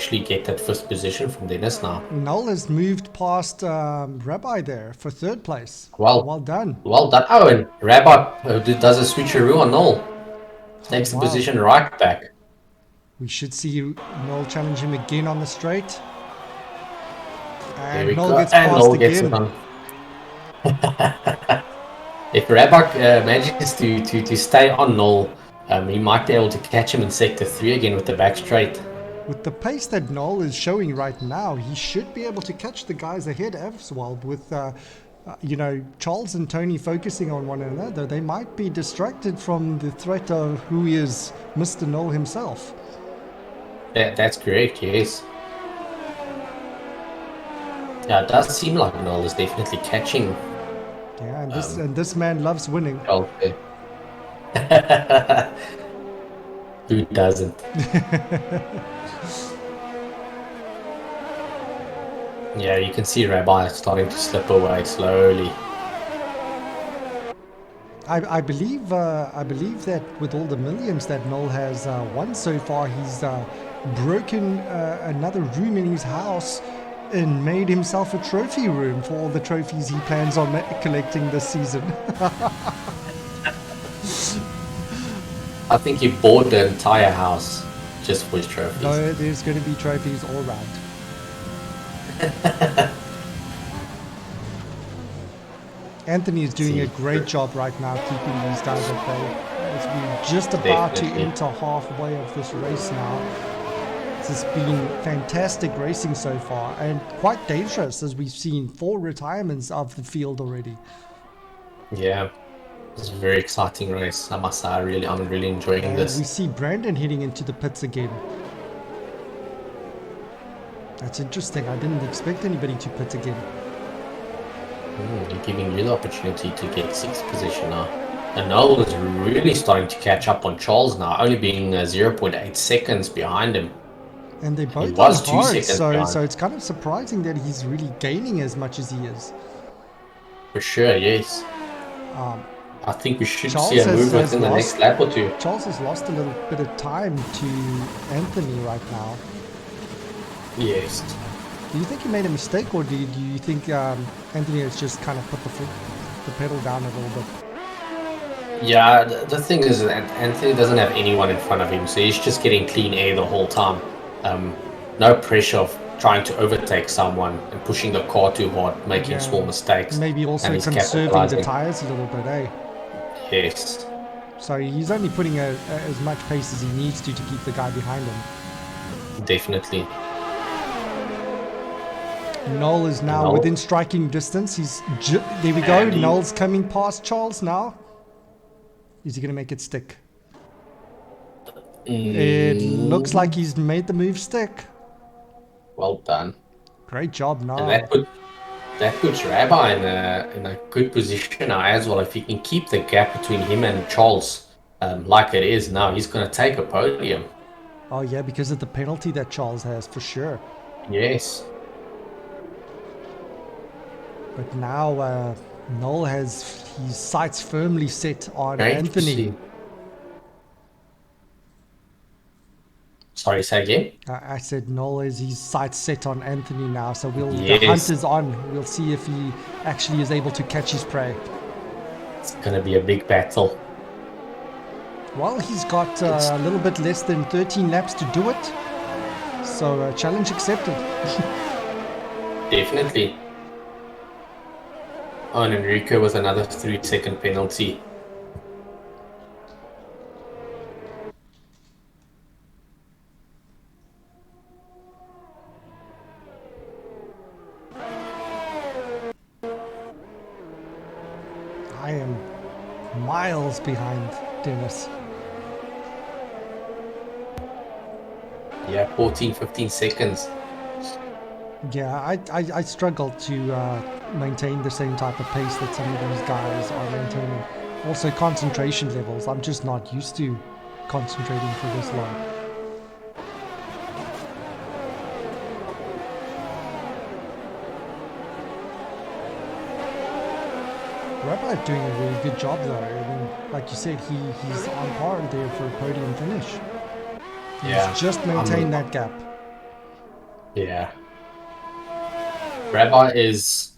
5th position from Dennis now. Noel has moved past Rabbi there for 3rd place. Well done. Well done. Oh, and Rabbi does a switcheroo on Noel. Takes the wow. position right back. We should see Noel challenge him again on the straight. There And we Noel go. gets And past Noel gets it again. on. If Rabak manages to stay on Noel, he might be able to catch him in sector 3 again with the back straight. With the pace that Noel is showing right now, he should be able to catch the guys ahead as well. With Charles and Tony focusing on one another, they might be distracted from the threat of who is Mr. Noel himself. That's correct, yes. Yeah, it does seem like Noel is definitely catching Yeah, and this man loves winning. Charles there. Who doesn't? Yeah, you can see Rabbi starting to slip away slowly. I believe that with all the millions that Noel has won so far, he's broken another room in his house and made himself a trophy room for all the trophies he plans on collecting this season. I think he bought the entire house just for his trophies. No, there's going to be trophies all around. Anthony is doing a great job right now keeping these guys at bay. As we're just about to enter halfway of this race now. This has been fantastic racing so far and quite dangerous, as we've seen 4 retirements of the field already. Yeah, it's a very exciting race. I must say, I'm really enjoying And this. we see Brandon heading into the pits again. That's interesting. I didn't expect anybody to pit again. You're giving you the opportunity to get 6th position now. And Noel is really starting to catch up on Charles now, only being 0.8 seconds behind him. And they both was on 2 hard, seconds behind. so it's kind of surprising that he's really gaining as much as he is. For sure, yes. I think we should Charles see a has move within the lost- next lap or two. Charles has lost a little bit of time to Anthony right now. Yes. Do you think he made a mistake, or do you think Anthony has just kind of put the pedal down a little bit? Yeah, the thing is that Anthony doesn't have anyone in front of him, so he's just getting clean air the whole time. No pressure of trying to overtake someone and pushing the car too hard, making Yeah. small mistakes. Maybe also and he's conserving the capitalizing. tires a little bit, eh? Yes. So he's only putting as much pace as he needs to keep the guy behind him. Definitely. Noel is now Noel. within striking distance. There we go. And he- Noel's coming past Charles now. Is he going to make it stick? It looks like he's made the move stick. Well done. Great job, And Noel. that puts Rabbi in a good position now as well. If he can keep the gap between him and Charles like it is now, he's going to take a podium. Oh yeah, because of the penalty that Charles has, for sure. Yes. But now Noel has his sights firmly set on Great to Anthony. see. Sorry, say again? I said Noel has his sights set on Anthony now, so the Yes. hunt is on. We'll see if he actually is able to catch his prey. It's going to be a big battle. Well, he's got a little bit less than 13 laps to do it. So challenge accepted. Definitely. Oh, and Enrico with another 3-second penalty. I am miles behind Dennis. Yeah, 14, 15 seconds. Yeah, I struggle to maintain the same type of pace that some of these guys are maintaining. Also concentration levels. I'm just not used to concentrating for this long. Rabbi doing a really good job though. I mean, like you said, he's on par there for a podium finish. He's Yeah, just maintained that gap. Yeah. Rabbi is,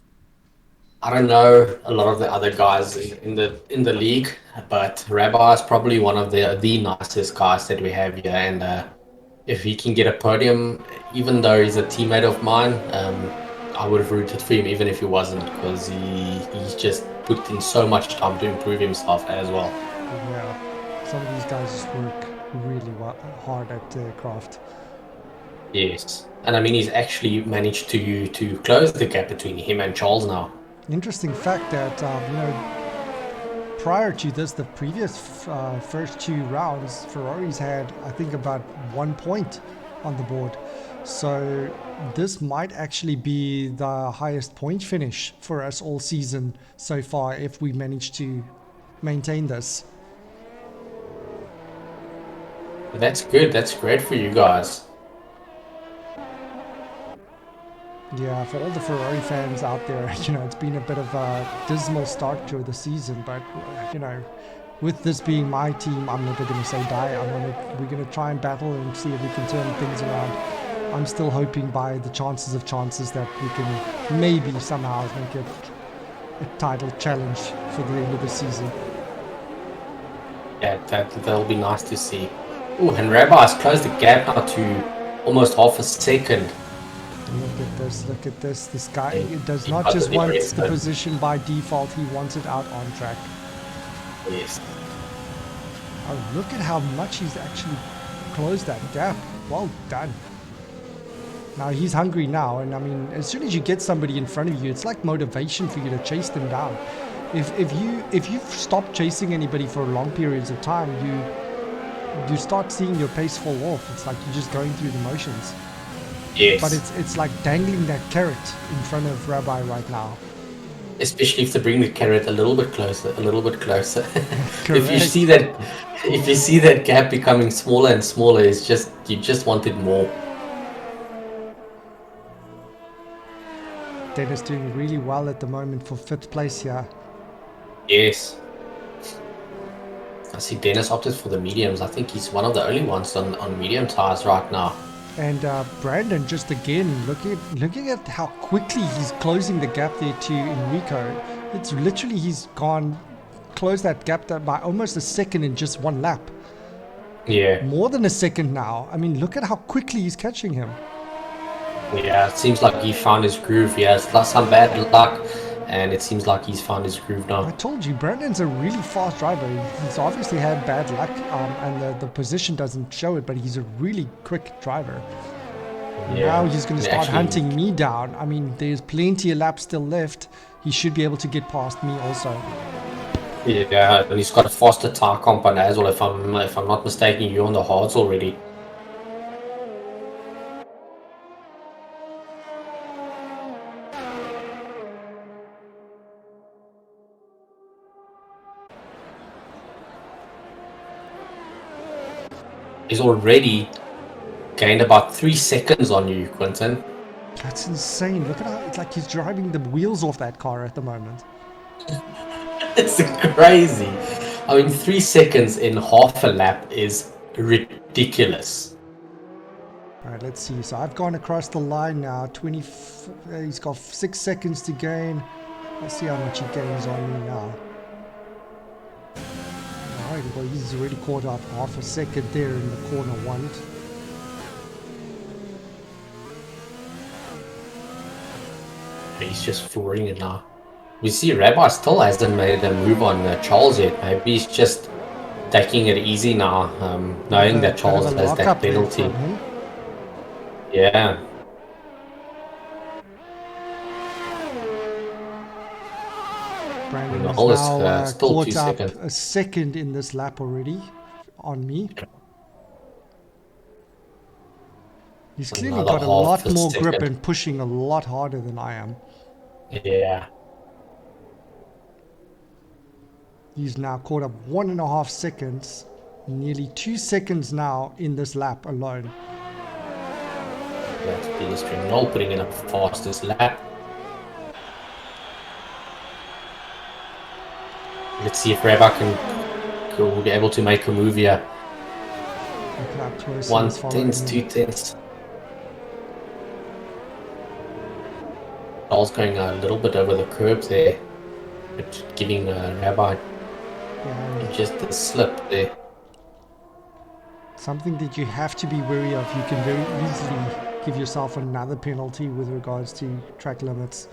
I don't know a lot of the other guys in the league, but Rabbi is probably one of the nicest guys that we have here. And if he can get a podium, even though he's a teammate of mine, I would have rooted for him even if he wasn't, because he's just put in so much time to improve himself as well. Yeah, some of these guys just work really hard at craft. Yes, and I mean he's actually managed to close the gap between him and Charles now. Interesting fact that prior to this, the previous first 2 rounds, Ferraris had I think about 1 point on the board. So this might actually be the highest point finish for us all season so far if we manage to maintain this. That's good. That's great for you guys. Yeah, for all the Ferrari fans out there, it's been a bit of a dismal start to the season, but with this being my team, I'm never going to say die. We're going to try and battle and see if we can turn things around. I'm still hoping by the chances of chances that we can maybe somehow make it a title challenge for the end of the season. Yeah, that'll be nice to see. Oh, and Rabbi's closed the gap now to almost half a second. Look at this. This guy does He not got just the want race the done. position by default, he wants it out on track. Yes. Oh, look at how much he's actually closed that gap. Well done. Now he's hungry now, and I mean, as soon as you get somebody in front of you, it's like motivation for you to chase them down. If you've stopped chasing anybody for long periods of time, you start seeing your pace fall off. It's like you're just going through the motions. Yes. But it's like dangling that carrot in front of Rabbi right now. Especially if they bring the carrot a little bit closer, a little bit closer. If you Correct. see that gap becoming smaller and smaller, it's just you just wanted more. Dennis doing really well at the moment for 5th place here. Yes. I see Dennis opted for the mediums. I think he's one of the only ones on medium tires right now. And Brandon just again looking at how quickly he's closing the gap there to Enrico. It's literally he's closed that gap by almost a second in just one lap. Yeah. More than a second now. I mean, look at how quickly he's catching him. Yeah, it seems like he found his groove. He has some bad luck, and it seems like he's found his groove I now. told you, Brandon's a really fast driver. He's obviously had bad luck, and the position doesn't show it, but he's a really quick driver. Yeah. Now he's going to start Actually, hunting me down. I mean, there's plenty of laps still left. He should be able to get past me also. Yeah, and he's got a faster tire compound as well. If I'm not mistaken, you're on the hards already. He's already gained about 3 seconds on you, Quinton. That's insane. Look at how it's like he's driving the wheels off that car at the moment. It's crazy. I mean, 3 seconds in half a lap is ridiculous. All right, let's see. So I've gone across the line now. He's got 6 seconds to gain. Let's see how much he gains on me now. All right, well, he's already caught up half a second there in the corner one. He's just flooring it now. We see Rabbi still hasn't made a move on Charles yet. Maybe he's just taking it easy now, knowing that Charles Bit of a has lockup that there penalty. from him. Yeah. Brandon No, is all is, now still caught 2 up seconds. a second in this lap already on me. He's clearly Another got a half lot a more grip second. and pushing a lot harder than I am. Yeah. He's now caught up 1.5 seconds, nearly 2 seconds now in this lap alone. That's pedestrian Noel putting in a fastest lap. Let's see if Rabbi will be able to make a move here. Look at how close he One is following tenths, me. 2 tenths. Charles going a little bit over the curb there, but giving Rabbi Yeah, just a slip there. something that you have to be wary of. You can very easily give yourself another penalty with regards to track limits.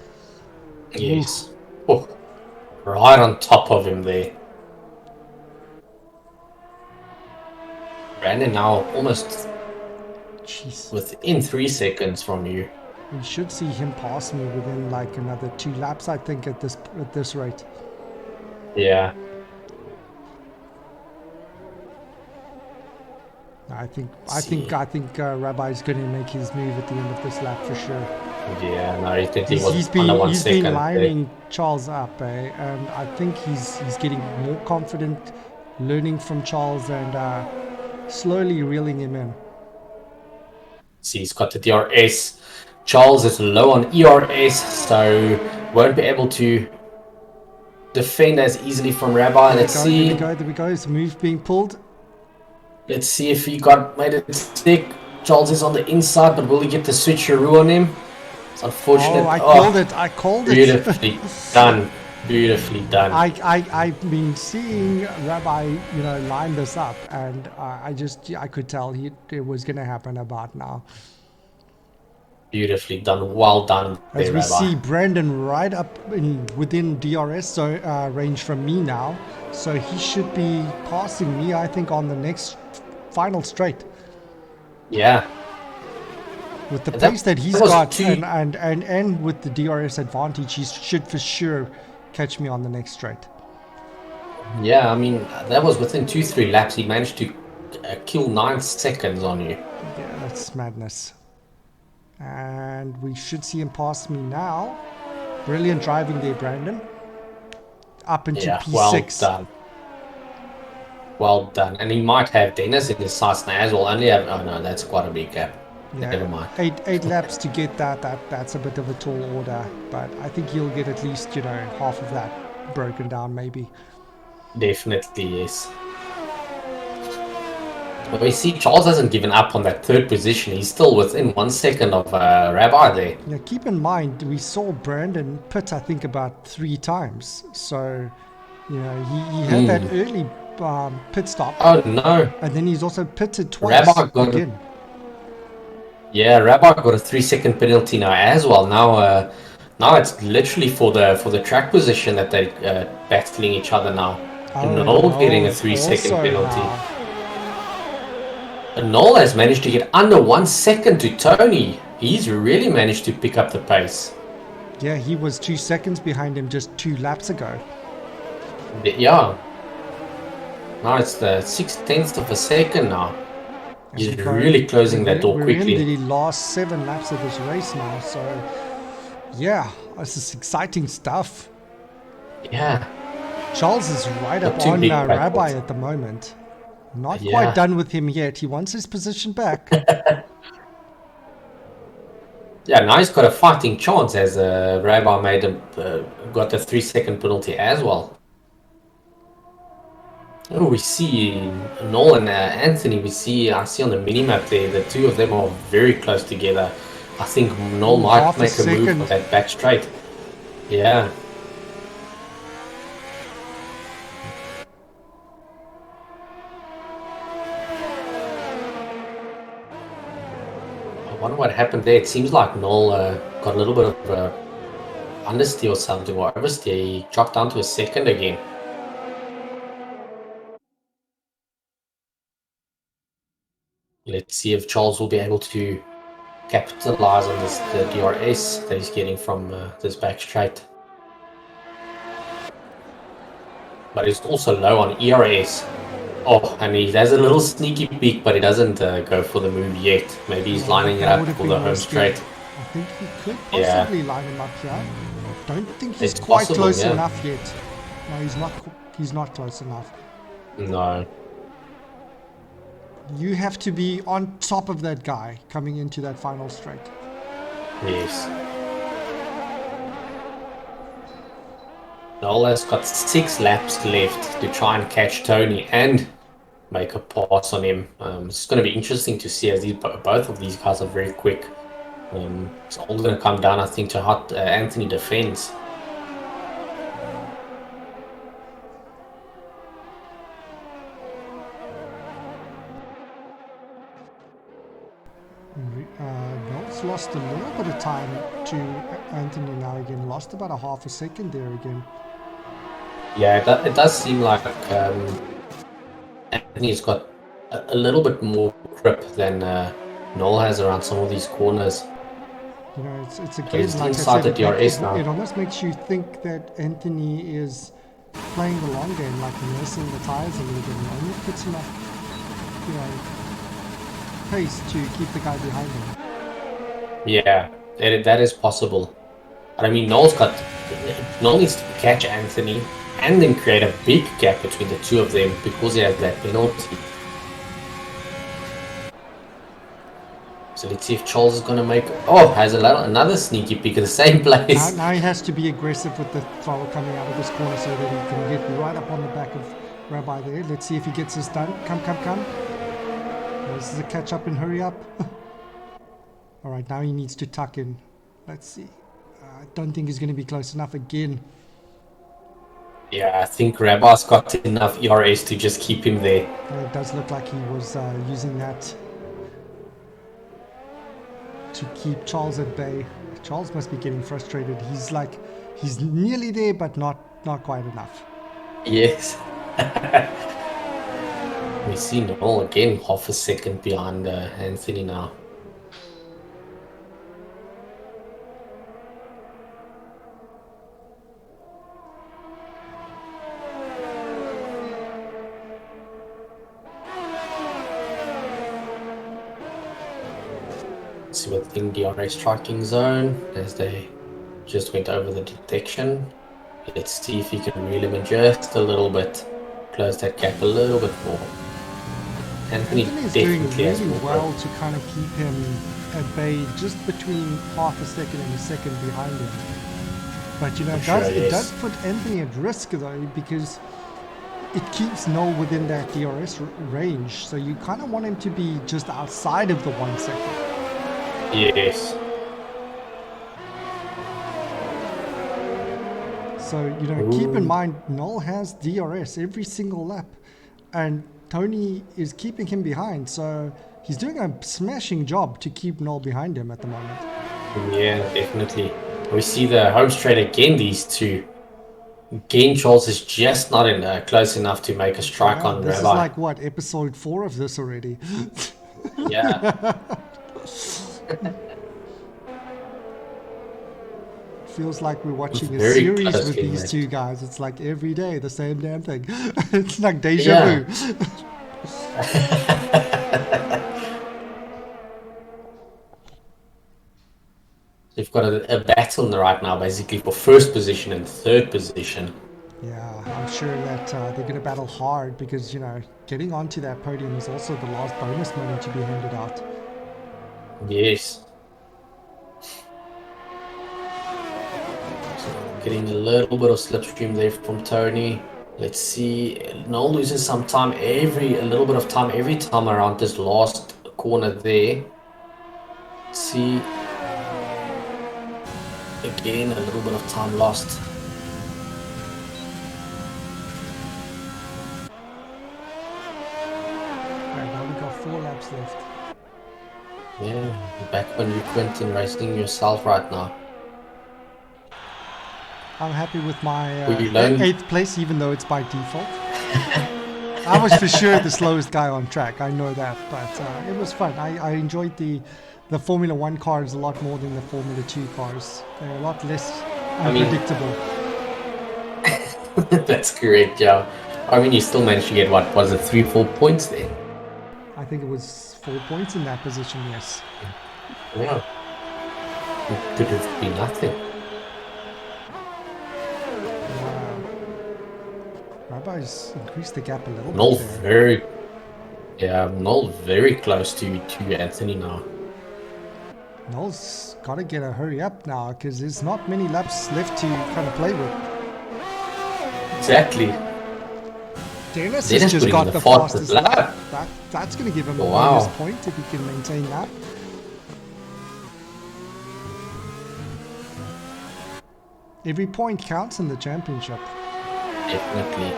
Yes. Oh, right on top of him there. Brandon now almost Jeez. within 3 seconds from you. We should see him pass me within like another 2 laps, I think, at this rate. Yeah. I think Rabbi's going to make his move at the end of this lap for sure. Yeah, no, he was He's under 1 been second there. lining Charles up, and I think he's getting more confident, learning from Charles, and slowly reeling him in. See, he's got the DRS. Charles is low on ERS, so won't be able to defend as easily from Rabbi. Let's see. There we go. It's a move being pulled. Let's see if he made it stick. Charles is on the inside, but will he get the switcheroo on him? It's unfortunate. Oh, I called it. Beautifully done. Beautifully done. I've been seeing Rabbi, line this up, and I could tell it was going to happen about now. Beautifully done. Well done. As we see Brandon right up within DRS range from me now, so he should be passing me, I think, on the next final straight. Yeah. With the pace that he's got and with the DRS advantage, he should for sure catch me on the next straight. Yeah, I mean, that was within 2-3 laps. He managed to kill 9 seconds on you. Yeah, that's madness. And we should see him pass me now. Brilliant driving there, Brandon. Up into P6. Well done. Well done. And he might have Dennis in his sights now as well. Oh no, that's quite a big gap. Yeah, never mind. Eight laps to get that's a bit of a tall order, but I think he'll get at least half of that broken down, maybe. Definitely, yes. But we see Charles hasn't given up on that third position. He's still within 1 second of Rabbi there. Yeah, keep in mind we saw Brandon pit, I think, about 3 times. So, he had that early pit stop. Oh no! And then he's also pitted twice again. Rabbi got a 3-second penalty now as well. Now it's literally for the track position that they're battling each other now. And Noel getting a 3-second penalty. And Noel has managed to get under 1 second to Tony. He's really managed to pick up the pace. Yeah, he was 2 seconds behind him just 2 laps ago. Yeah. Now it's the 6/10 of a second now. He's really closing that door quickly. We're in the last 7 laps of this race now, so yeah, this is exciting stuff. Yeah. Charles is right up on Rabbi at the moment. Not quite done with him yet. He wants his position back. Yeah, now he's got a fighting chance as Rabbi got the 3-second penalty as well. Oh, we see Noel and Anthony. I see on the minimap there, the two of them are very close together. I think Noel might make a move for that back straight. Yeah. I wonder what happened there. It seems like Noel got a little bit of understeer or something, or oversteer. He dropped down to a second again. Let's see if Charles will be able to capitalize on the DRS that he's getting from this back straight. But he's also low on ERS. Oh, and he has a little sneaky peek, but he doesn't go for the move yet. Maybe he's lining it up for the home straight. I think he could possibly line him up here. Don't think he's quite close enough yet. No, he's not close enough. No. You have to be on top of that guy coming into that final straight. Yes. Noel has got 6 laps left to try and catch Tony and make a pass on him. It's going to be interesting to see as both of these guys are very quick. It's all going to come down, I think, to how Anthony defends. Noel's lost a little bit of time to Anthony now again. Lost about a half a second there again. Yeah, it does seem like Anthony's got a little bit more grip than Noel has around some of these corners. It's again, he's like inside I said, the DRS now. It almost makes you think that Anthony is playing the long game, like nursing the tires a little bit, and only puts enough, pace to keep the guy behind him. Yeah, that is possible. But I mean, Noel needs to catch Anthony and then create a big gap between the two of them because he has that penalty. So let's see if Charles is going to make... Oh, has another sneaky peek at the same place. Now he has to be aggressive with the throttle coming out of this corner so that he can get right up on the back of Rabbi there. Let's see if he gets this done. Come. This is a catch up and hurry up. All right, now he needs to tuck in. Let's see. I don't think he's going to be close enough again. Yeah, I think Rabbi's got enough ERS to just keep him there. It does look like he was using that to keep Charles at bay. Charles must be getting frustrated. He's nearly there, but not quite enough. Yes. We see Noel again half a second behind Anthony now. See within the DRS striking zone as they just went over the detection. Let's see if he can reel him in just a little bit, close that gap a little bit more. Anthony is doing definitely has really more well to kind of keep him at bay, just between half a second and a second behind him. But you know, it does put Anthony at risk though, because it keeps Noel within that DRS range. So you kind of want him to be just outside of the 1 second. Yes. So, you know, keep in mind, Noel has DRS every single lap, and Tony is keeping him behind. So he's doing a smashing job to keep Noel behind him at the moment. Yeah, definitely. We see the home straight again, these two. Again, Charles is just not close enough to make a strike on This Rabbi. is like, what, episode 4 of this already? Yeah. Feels like we're watching a Very series with closely these matched. two guys. It's like every day the same damn thing. It's like deja vu. They've got a battle right now, basically, for first position and third position. Yeah, I'm sure that they're going to battle hard because, you know, getting onto that podium is also the last bonus money to be handed out. Yes. So getting a little bit of slipstream there from Tony. Let's see. Noel loses some time a little bit of time every time around this last corner there. Let's see. Again, a little bit of time lost. Alright, now we've got 4 laps left. Yeah, back when you Quentin racing yourself right now. I'm happy with my Will you learn? 8th place, even though it's by default. I was for sure the slowest guy on track, I know that, but it was fun. I enjoyed the Formula 1 cars a lot more than the Formula 2 cars. They're a lot less unpredictable. That's correct, yeah. I mean, you still managed to get, what was it, 3-4 points there? I think it was 4 points in that position, yes. Yeah. It could have been nothing. Rabbi's increased the gap a little Noel bit there. Noel very close to Anthony now. Noel's got to get a hurry up now because there's not many laps left to kind of play with. Exactly. Dennis Dennis has just putting got the the fastest fastest lap. lap. That's going to give him a Wow. bonus point if he can maintain that. Every point counts in the championship. Definitely.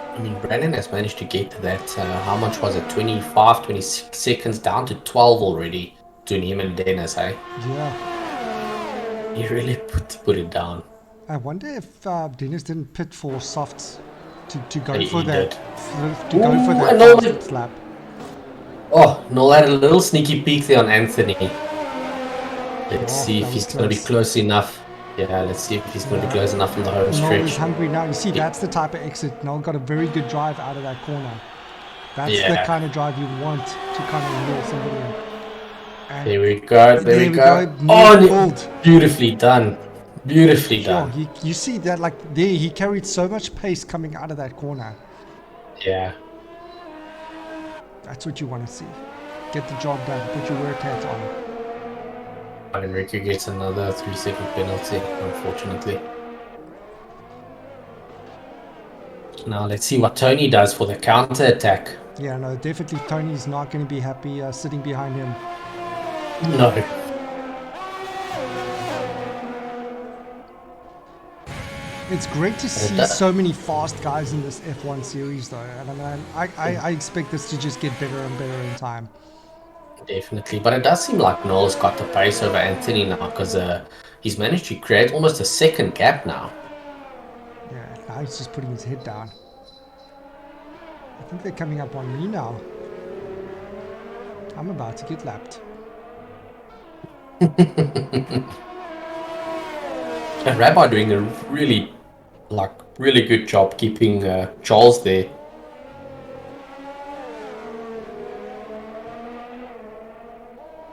I mean, Brandon has managed to get that, how much was it, 25, 26 seconds down to 12 already between him and Dennis, eh? Yeah. He really put it down. I wonder if Dennis didn't pit for softs to go He for that. did. To go for Ooh, that and Noel fastest lap. Oh, Noel had a little sneaky peek there on Anthony. Let's Oh, see if that he's was going to be close. close enough. Yeah, let's see if he's going to be close enough on the home Noel is stretch. hungry now. You see, that's the type of exit. Noel got a very good drive out of that corner. That's the Yeah. kind of drive you want to kind of reel somebody in. And There we go. There we go. Near Oh, pulled. beautifully done. Beautifully Sure, done. you see that, like, there, he carried so much pace coming out of that corner. Yeah. That's what you want to see. Get the job done. Put your work hat on. Enrique gets another 3-second penalty, unfortunately. Now let's see what Tony does for the counter attack. Yeah, no, definitely Tony's not going to be happy sitting behind him. No. It's great to see so many fast guys in this F1 series, though. And I expect this to just get better and better in time. Definitely, but it does seem like Noel's got the pace over Anthony now, because he's managed to create almost a second gap now. Yeah, now he's just putting his head down. I think they're coming up on me now. I'm about to get lapped. And Rabbi doing a really good job keeping Charles there.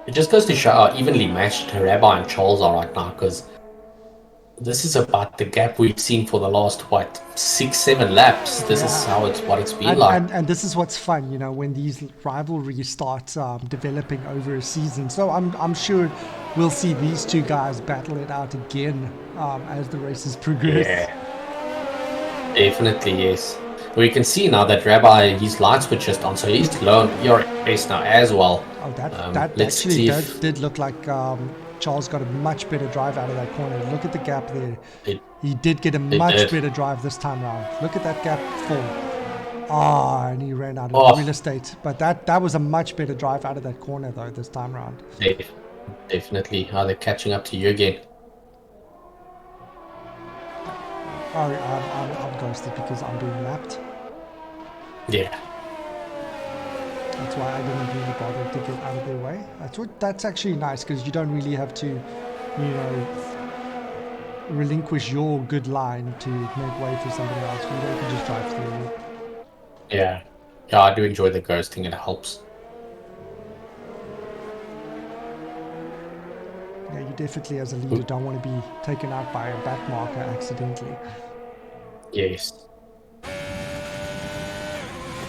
It just goes to show how evenly matched Rabbi and Charles are right now, because this is about the gap we've seen for the last, 6-7 laps. This is what it's been like. And this is what's fun, you know, when these rivalries start developing over a season. So I'm sure we'll see these two guys battle it out again as the races progress. Yeah, definitely, yes. We can see now that Rabbi, his light switch is on, so he's low on ERS now as well. Oh, that actually did look like Charles got a much better drive out of that corner. Look at the gap there. He did get a much better drive this time around. Look at that gap fall. And he ran out of real estate. But that was a much better drive out of that corner, though, this time around. Definitely. They're catching up to you again. I'm ghosted because I'm being lapped. Yeah. That's why I didn't really bother to get out of their way. That's actually nice, because you don't really have to, you know, relinquish your good line to make way for somebody else. You can just drive through. Yeah. Yeah, I do enjoy the ghosting. It helps. Yeah, you definitely, as a leader, don't want to be taken out by a back marker accidentally. Yes.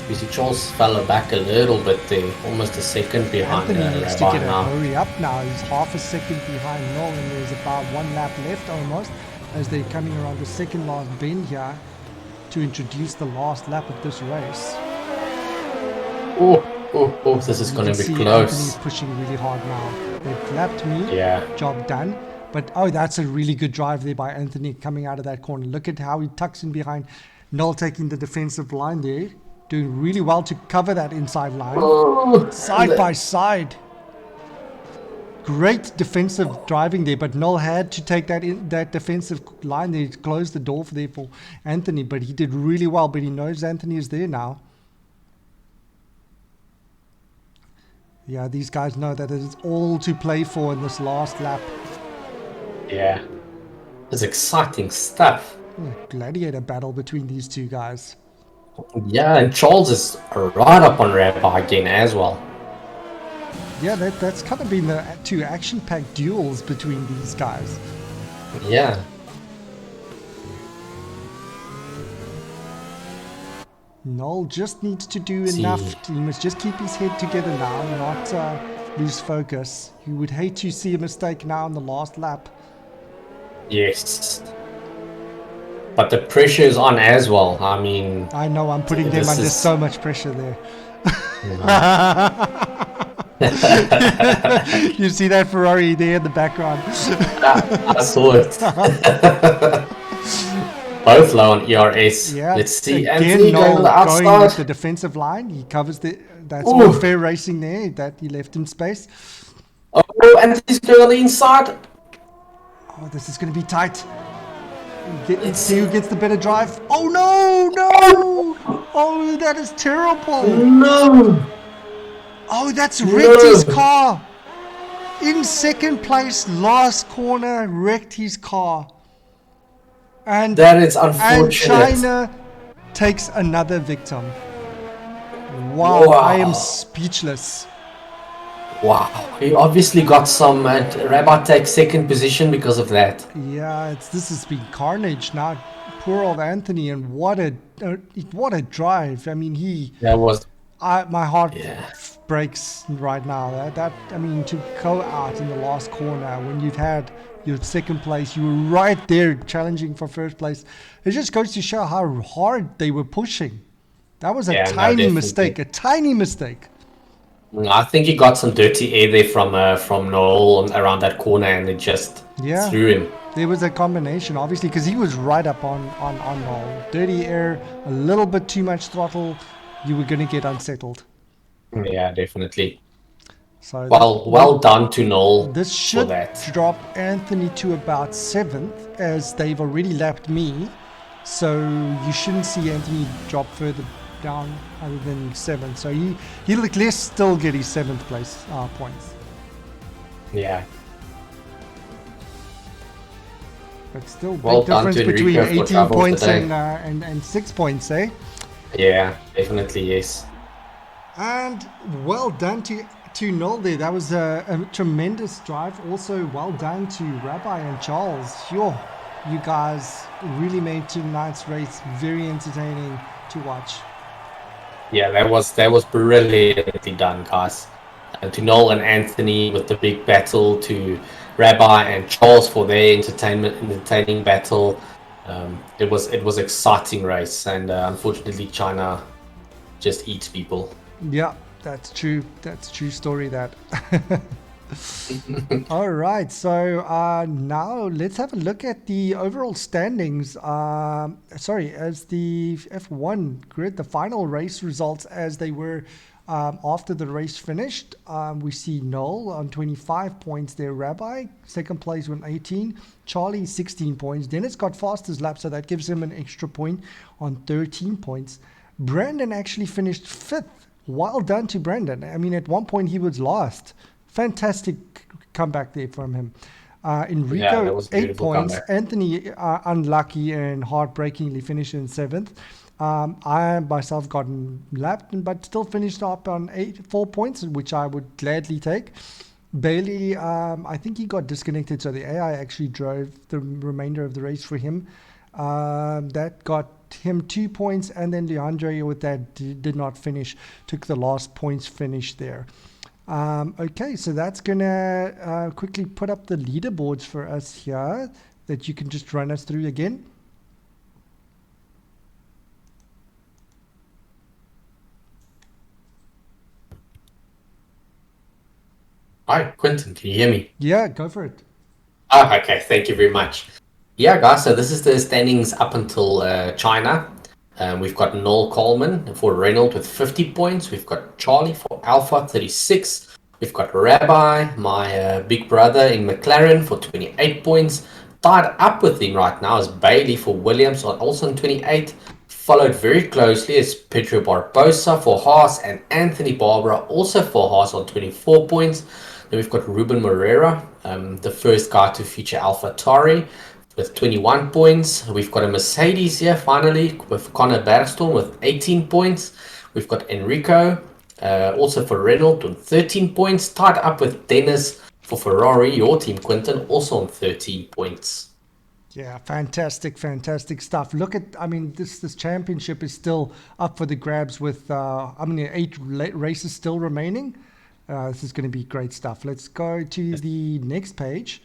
You see, Charles fell back a little bit there, almost a second behind Anthony needs to get now. hurry up now. He's half a second behind Noel, and there's about 1 lap left almost, as they're coming around the second last bend here to introduce the last lap of this race. Oh, this is going to be close. Anthony's pushing really hard now. They've lapped me. Yeah. Job done. But, that's a really good drive there by Anthony coming out of that corner. Look at how he tucks in behind Noel, taking the defensive line there. Doing really well to cover that inside line. Side by side. Great defensive driving there, but Noel had to take that defensive line there to close the door for Anthony, but he did really well, but he knows Anthony is there now. Yeah, these guys know that it is all to play for in this last lap. Yeah. It's exciting stuff. Gladiator battle between these two guys. Yeah, and Charles is right up on Rabbi again as well. Yeah, that's kind of been the two action-packed duels between these guys. Yeah. Noel just needs to do enough. He must just keep his head together now, not lose focus. You would hate to see a mistake now in the last lap. Yes. But the pressure is on as well. I mean... I know, I'm putting them under so much pressure there. You see that Ferrari there in the background? I saw it. Both low on ERS. Yeah. Let's see. Again, Anthony going on the outside. Going with the defensive line. He covers that's all fair racing there. That he left him space. Oh, Anthony's going on the inside. Oh, this is going to be tight. Let's see who gets the better drive. Oh, no! Oh, that is terrible. No! Oh, that's wrecked his car. In second place, last corner, wrecked his car. And that is unfortunate. And China takes another victim. Wow, I am speechless. Wow, he obviously got some. Rabbi takes second position because of that. Yeah, this has been carnage. Now, poor old Anthony, and what a drive. I mean, That was, my heart yeah. breaks right now. I mean, to go out in the last corner when you've had your second place, you were right there challenging for first place. It just goes to show how hard they were pushing. That was a Yeah, no, tiny definitely. mistake, a tiny mistake. I think he got some dirty air there from Noel around that corner, and it just Yeah, threw him. there was a combination, obviously, because he was right up on Noel. Dirty air, a little bit too much throttle, you were going to get unsettled. Yeah, definitely. So Well done to Noel this for should that. drop Anthony to about seventh, as they've already lapped me. So you shouldn't see Anthony drop further down other than seventh. So he'll at least still get his seventh place points. Yeah. But still, Well big done difference to between Enrico for 18 trouble points today. and 6 points, eh? Yeah, definitely yes. And well done to Noel there. That was a tremendous drive. Also, well done to Rabbi and Charles. Yo, you guys really made tonight's race very entertaining to watch. Yeah, that was brilliantly done, guys. And to Noel and Anthony with the big battle, to Rabbi and Charles for their entertaining battle. It was exciting race, and unfortunately China just eats people. Yeah, that's true. That's a true story, that. All right, so now let's have a look at the overall standings. As the F1 grid, the final race results as they were after the race finished. We see Noel on 25 points there, Rabbi, second place with 18, Charlie 16 points. Dennis got fastest lap, so that gives him an extra point on 13 points. Brandon actually finished fifth. Well done to Brandon. I mean, at one point he was last. Fantastic comeback there from him. Yeah, Enrico, that was a 8 beautiful points. comeback. Anthony, unlucky and heartbreakingly finished in seventh. I myself got lapped, but still finished up on 4 points, which I would gladly take. Bailey, I think he got disconnected, so the AI actually drove the remainder of the race for him. That got him 2 points, and then Leandre with that did not finish, took the last points finish there. Okay, so that's gonna quickly put up the leaderboards for us here that you can just run us through again. Hi, Quentin, can you hear me? Yeah, go for it. Oh, okay, thank you very much. Yeah, guys, so this is the standings up until China. We've got Noel Coleman for Renault with 50 points. We've got Charlie for Alpha, 36. We've got Rabbi, my big brother in McLaren, for 28 points. Tied up with him right now is Bailey for Williams, also on 28. Followed very closely is Pedro Barbosa for Haas and Anthony Barbara also for Haas on 24 points. Then we've got Ruben Moreira, the first guy to feature AlphaTauri, with 21 points. We've got a Mercedes here finally with Connor Bergstorm with 18 points. We've got Enrico also for Renault on 13 points, tied up with Dennis for Ferrari, your team, Quinton, also on 13 points. Yeah, fantastic stuff. Look at, I mean, this championship is still up for the grabs with, 8 races still remaining. This is going to be great stuff. Let's go to the next page.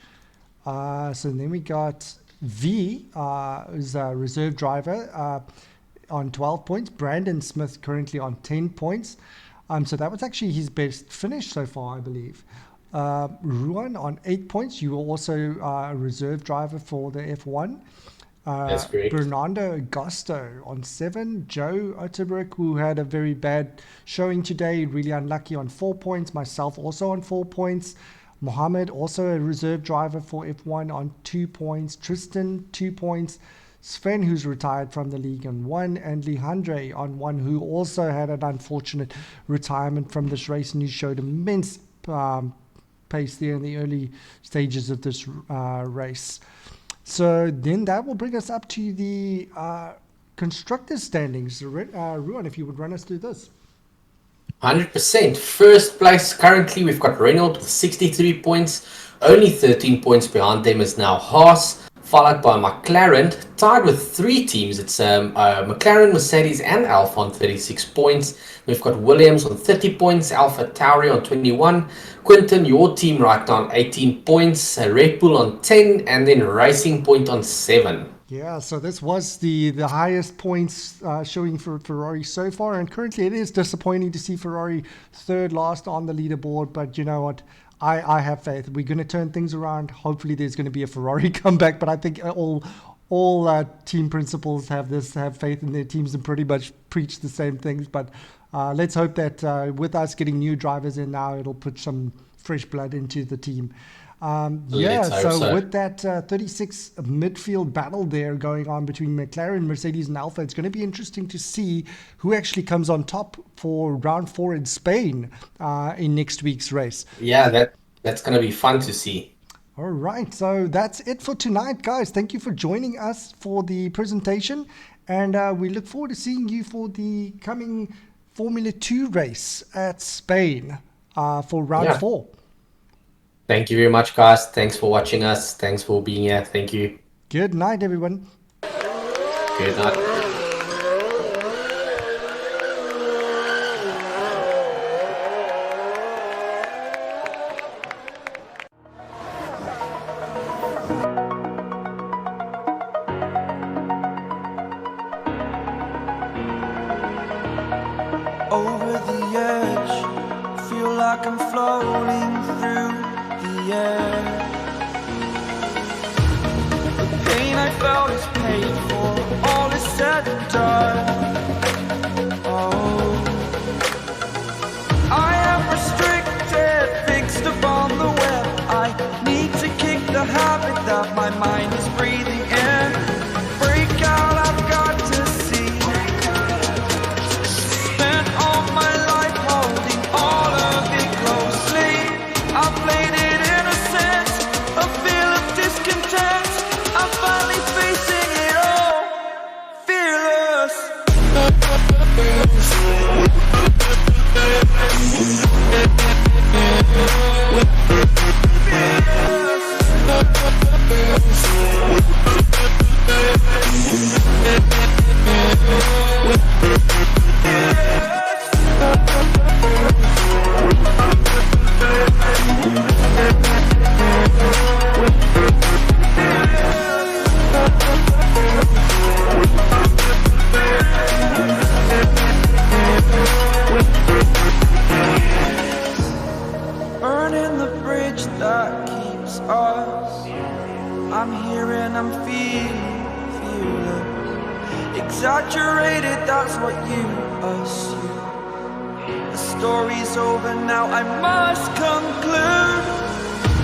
So then we got V, who's a reserve driver on 12 points. Brandon Smith currently on 10 points. So that was actually his best finish so far, I believe. Ruan on 8 points. You were also a reserve driver for the F1. That's great. Bernardo Augusto on 7. Joe Otterbrick, who had a very bad showing today, really unlucky on 4 points. Myself also on 4 points. Mohammed, also a reserve driver for F1 on 2 points. Tristan, 2 points. Sven, who's retired from the league, on 1. And Leandre on 1, who also had an unfortunate retirement from this race and who showed immense pace there in the early stages of this race. So then that will bring us up to the constructors standings. Ruan, if you would run us through this. 100%. First place currently, we've got Renault with 63 points. Only 13 points behind them is now Haas, followed by McLaren, tied with 3 teams. It's McLaren, Mercedes, and Alfa on 36 points. We've got Williams on 30 points, Alpha Tauri on 21. Quinton, your team right now on 18 points, Red Bull on 10, and then Racing Point on 7. Yeah, so this was the highest points showing for Ferrari so far, and currently it is disappointing to see Ferrari third last on the leaderboard, but you know what? I have faith. We're going to turn things around. Hopefully there's going to be a Ferrari comeback, but I think all team principals have faith in their teams and pretty much preach the same things, but let's hope that with us getting new drivers in now, it'll put some fresh blood into the team. So with that 36 midfield battle there going on between McLaren, Mercedes, and Alfa, it's going to be interesting to see who actually comes on top for round 4 in Spain in next week's race. Yeah, that's going to be fun to see. All right, so that's it for tonight, guys. Thank you for joining us for the presentation, and we look forward to seeing you for the coming Formula 2 race at Spain for round 4. Thank you very much, guys. Thanks for watching us. Thanks for being here. Thank you. Good night, everyone. Good night. Over the edge, feel like I'm floating through the air. The pain I felt is paid for, all is said and done. Oh, I am restricted, fixed upon the web. I need to kick the habit that my mind is breathing in. Break out, I've got to see. Spent all my life holding all of it closely. I played it innocent, a feel of discontent. I'm finally facing it all, fearless. Burning the bridge that keeps us. I'm here and I'm feeling fearless. Exaggerated, that's what you assume. The story's over now, I must conclude.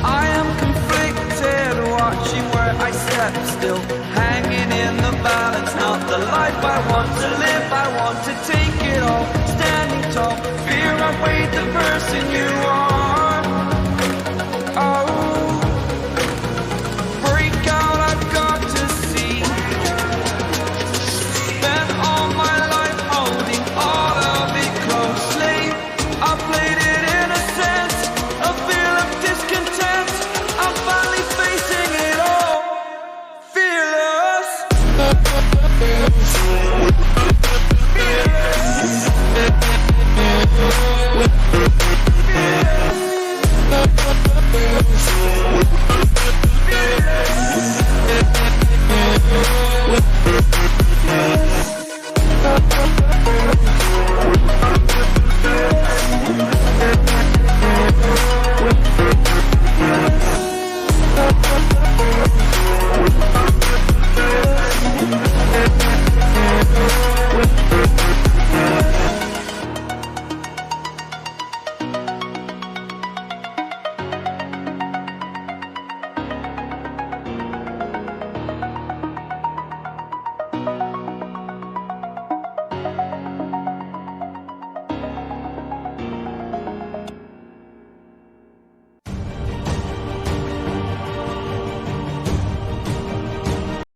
I am conflicted, watching where I step still, hanging in the balance. Not the life I want to live, I want to take it all. Standing tall, fear I weighed the person you